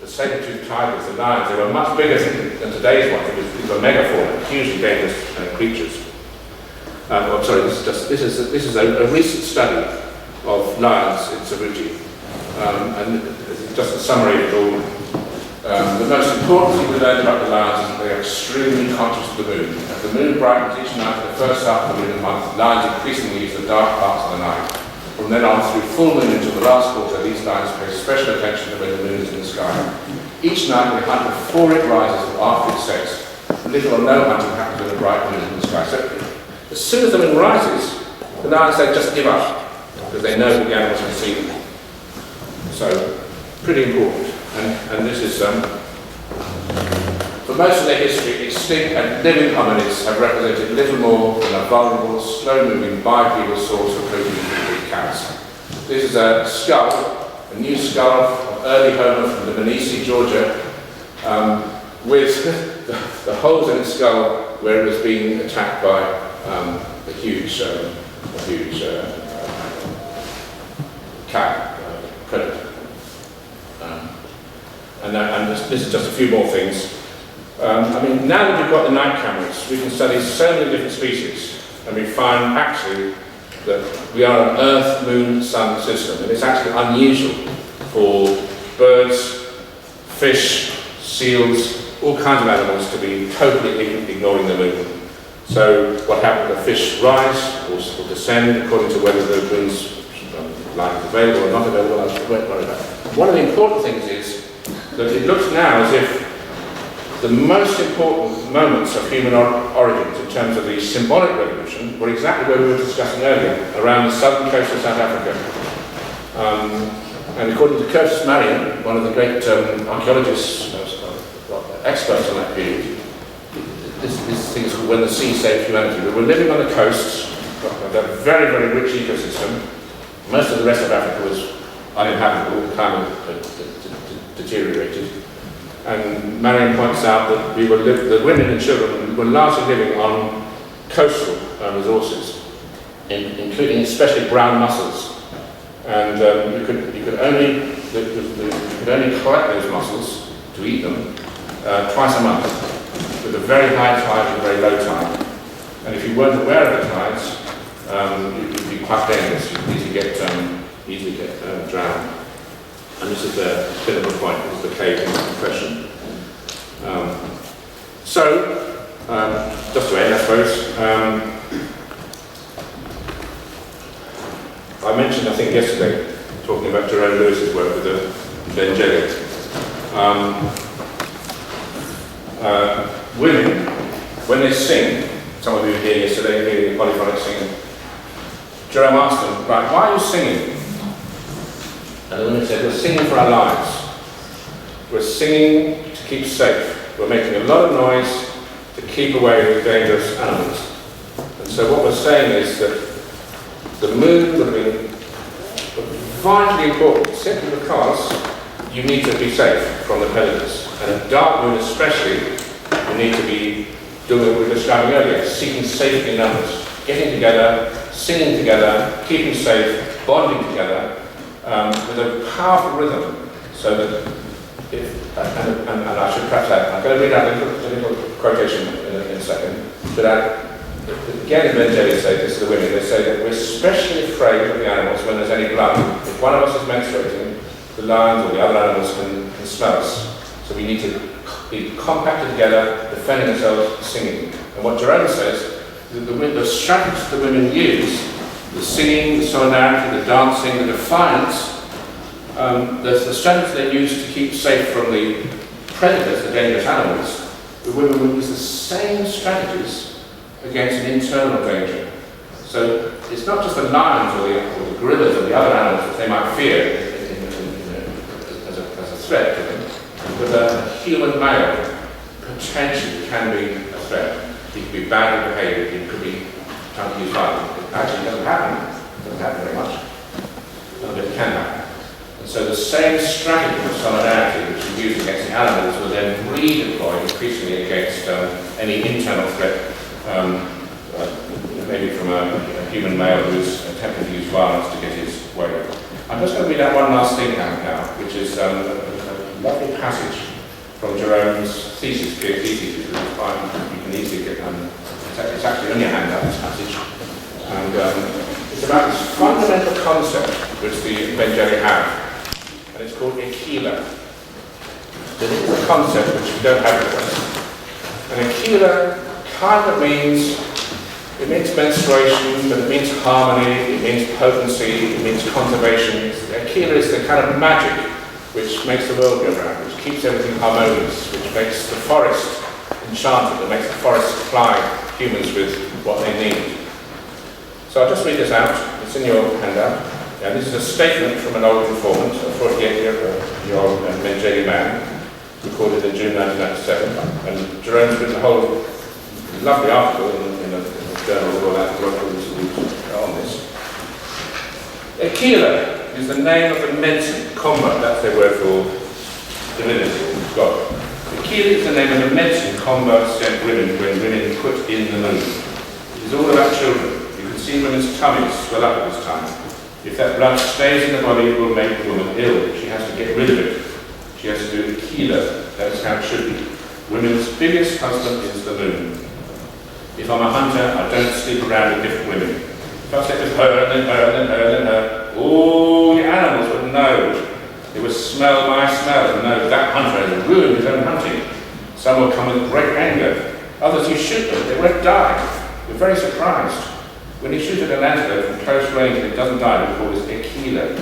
the saber-toothed tigers, the lions, they were much bigger than today's ones. These were megafauna, hugely dangerous creatures. This is a recent study of lions in Savuti, and this is just a summary of it all. The most important thing we learned about the lions is that they are extremely conscious of the moon. As the moon brightens each night for the first half of the lunar month, lions increasingly use the dark parts of the night. From then on, through full moon until the last quarter, these lions pay special attention to when the moon is in the sky. Each night they hunt before it rises or after it sets. Little or no hunting happens when a bright moon is in the sky. So as soon as the moon rises, the lions say just give up, because they know that the animals can see them. So, pretty important. And this is, for most of their history, extinct and living hominids have represented little more than a vulnerable, slow-moving bipedal source of protein to big cats. This is a skull, a new skull of early Homo from the Manisi, Georgia, with the holes in its skull where it was being attacked by a huge cat predator. And this is just a few more things. I mean, now that we've got the night cameras, we can study so many different species, and we find actually that we are an Earth, Moon, Sun system, and it's actually unusual for birds, fish, seals, all kinds of animals to be totally ignoring the moon. So what happens? The fish rise or descend according to whether the moon's light is available or not available. I won't worry about it. One of the important things is that it looks now as if the most important moments of human origins in terms of the symbolic revolution were exactly where we were discussing earlier, around the southern coast of South Africa. And according to Curtis Marion, one of the great archaeologists, experts on that period, this thing is called When the Sea Saved Humanity. We were living on the coasts of a very, very rich ecosystem. Most of the rest of Africa was uninhabitable, the climate had deteriorated. And Marion points out that the women and children were largely living on coastal resources, including especially brown mussels. And you could only collect those mussels to eat them twice a month, with a very high tide and a very low tide. And if you weren't aware of the tides, you'd be quite dangerous. You'd easily get drowned. And this is a bit of a point. This is the cave in question. Just to end, I suppose. I mentioned, I think yesterday, talking about Jerome Lewis's work with the Vangelic. Women, when they sing, some of you were here yesterday hearing polyphonic singing, Jerome asked them, right, why are you singing? And the women said, we're singing for our lives. We're singing to keep safe. We're making a lot of noise to keep away with dangerous animals. And so what we're saying is that the moon would have been vitally important, simply because you need to be safe from the predators. And a dark moon especially, you need to be doing what we were describing earlier, seeking safety in numbers, getting together, singing together, keeping safe, bonding together, with a powerful rhythm, so that and I should perhaps add, I'm going to read out a little quotation in a second, but again the Vangelic say this to the women, they say that we're especially afraid of the animals when there's any blood. If one of us is menstruating, the lions or the other animals can smell us. So we need to be compacted together, defending ourselves, singing. And what Jerome says, the strategies the women use, the singing, the solidarity, the dancing, the defiance, the strategies they use to keep safe from the predators, the dangerous animals, the women will use the same strategies against an internal danger. So it's not just the lions or the gorillas or the other animals that they might fear as a threat to them, but a human male potentially can be a threat. He could be badly behaved, he could be trying to use violence. It actually doesn't happen. It doesn't happen very much. But it can happen. And so the same strategy of solidarity which is used against the animals will then redeploy increasingly against any internal threat, maybe from a human male who's attempting to use violence to get his way. I'm just going to read out one last thing now, which is a lovely passage from Jerome's thesis, PhD thesis, which is fine, you can easily get it's actually on your handout, this passage. And it's about this fundamental concept which the Vangeli have, and it's called Ekila. There is a concept which we don't have in the West. And akila kind of means, it means menstruation, but it means harmony, it means potency, it means conservation. Akila is the kind of magic which makes the world go round, which keeps everything harmonious, which makes the forest enchanted, that makes the forest supply humans with what they need. So I'll just read this out. It's in your handout. And this is a statement from an old informant, a 48-year-old Menjeli man, recorded in June 1997. And Jerome's written a whole lovely article in a journal all that on this. Akila is the name of the medicine, combat, that's their word for divinity, God. Akila is the name of the medicine combat sent women when women put in the moon. It is all about children. You can see women's tummies swell up at this time. If that blood stays in the body, it will make the woman ill. She has to get rid of it. She has to do akila. That is how it should be. Women's biggest husband is the moon. If I'm a hunter, I don't sleep around with different women. If I sleep with her, then her, then her, then her, all the animals would know. They would smell my smell and know that hunter has ruined his own hunting. Some will come with great anger. Others, you shoot them, they won't die. You're very surprised. When you shoot at an antelope from close range and it doesn't die, we call this akila.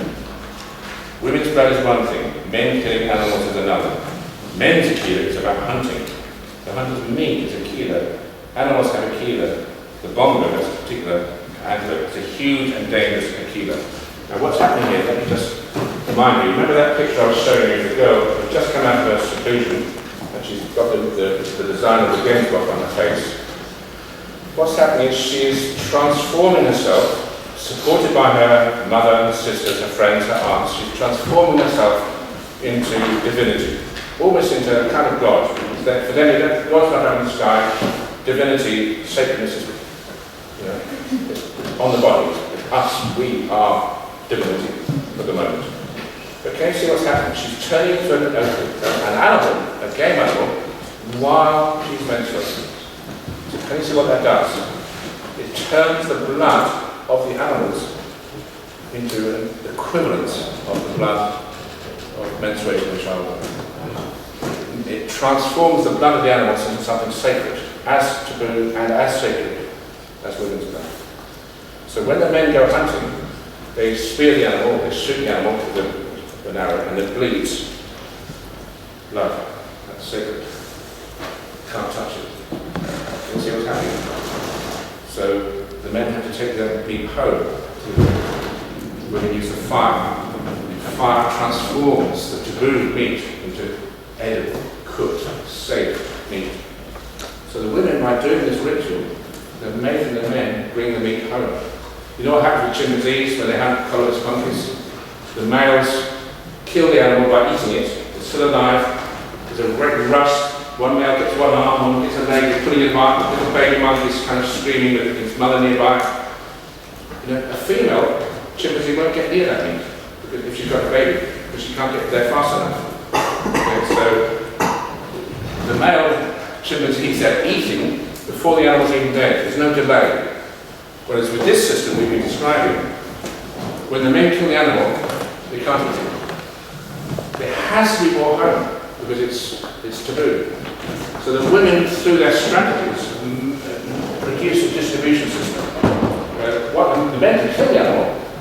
Women's blood is one thing, men killing animals is another. Men's akila is about hunting. The hunter's meat is akila. Animals have akila. The bongo has a particular antelope. It's a huge and dangerous akila. Now what's happening here, let me just remind you. Remember that picture I was showing you of the girl who had just come out of her seclusion and she's got the design of the game block on her face. What's happening is she is transforming herself, supported by her mother and sisters, her friends, her aunts. She's transforming herself into divinity, almost into a kind of God. For them, God's not up in the sky. Divinity, sacredness is, on the body. It's us, we are divinity for the moment. But can you see what's happening? She's turning into an animal, a game animal, while she's menstruating. Can you see what that does? It turns the blood of the animals into an equivalent of the blood of menstruation child. It transforms the blood of the animals into something sacred, as taboo and as sacred as women's blood. So when the men go hunting, they spear the animal, they shoot the animal with an arrow, and it bleeds blood. That's sacred. Can't touch it. You see what's happening? So the men have to take their meat home. Women use the fire. Fire transforms the taboo meat into edible, cooked, safe meat. So the women, by doing this ritual, they're making the men bring the meat home. You know what happens with chimpanzees when they hunt colorless monkeys? The males kill the animal by eating it. It's still alive. There's a great rush. One male gets one arm, one gets a leg, they're putting it back, the little baby monkey's kind of screaming with its mother nearby. A female chimpanzee won't get near that meat if she's got a baby, because she can't get there fast enough. Okay, so the male chimpanzees are eating before the animal's even dead. There's no delay. Whereas with this system we've been describing, when the men kill the animal, they can't eat it. It has to be brought home because it's taboo. So the women, through their strategies, produce a distribution system. The men can kill the animal,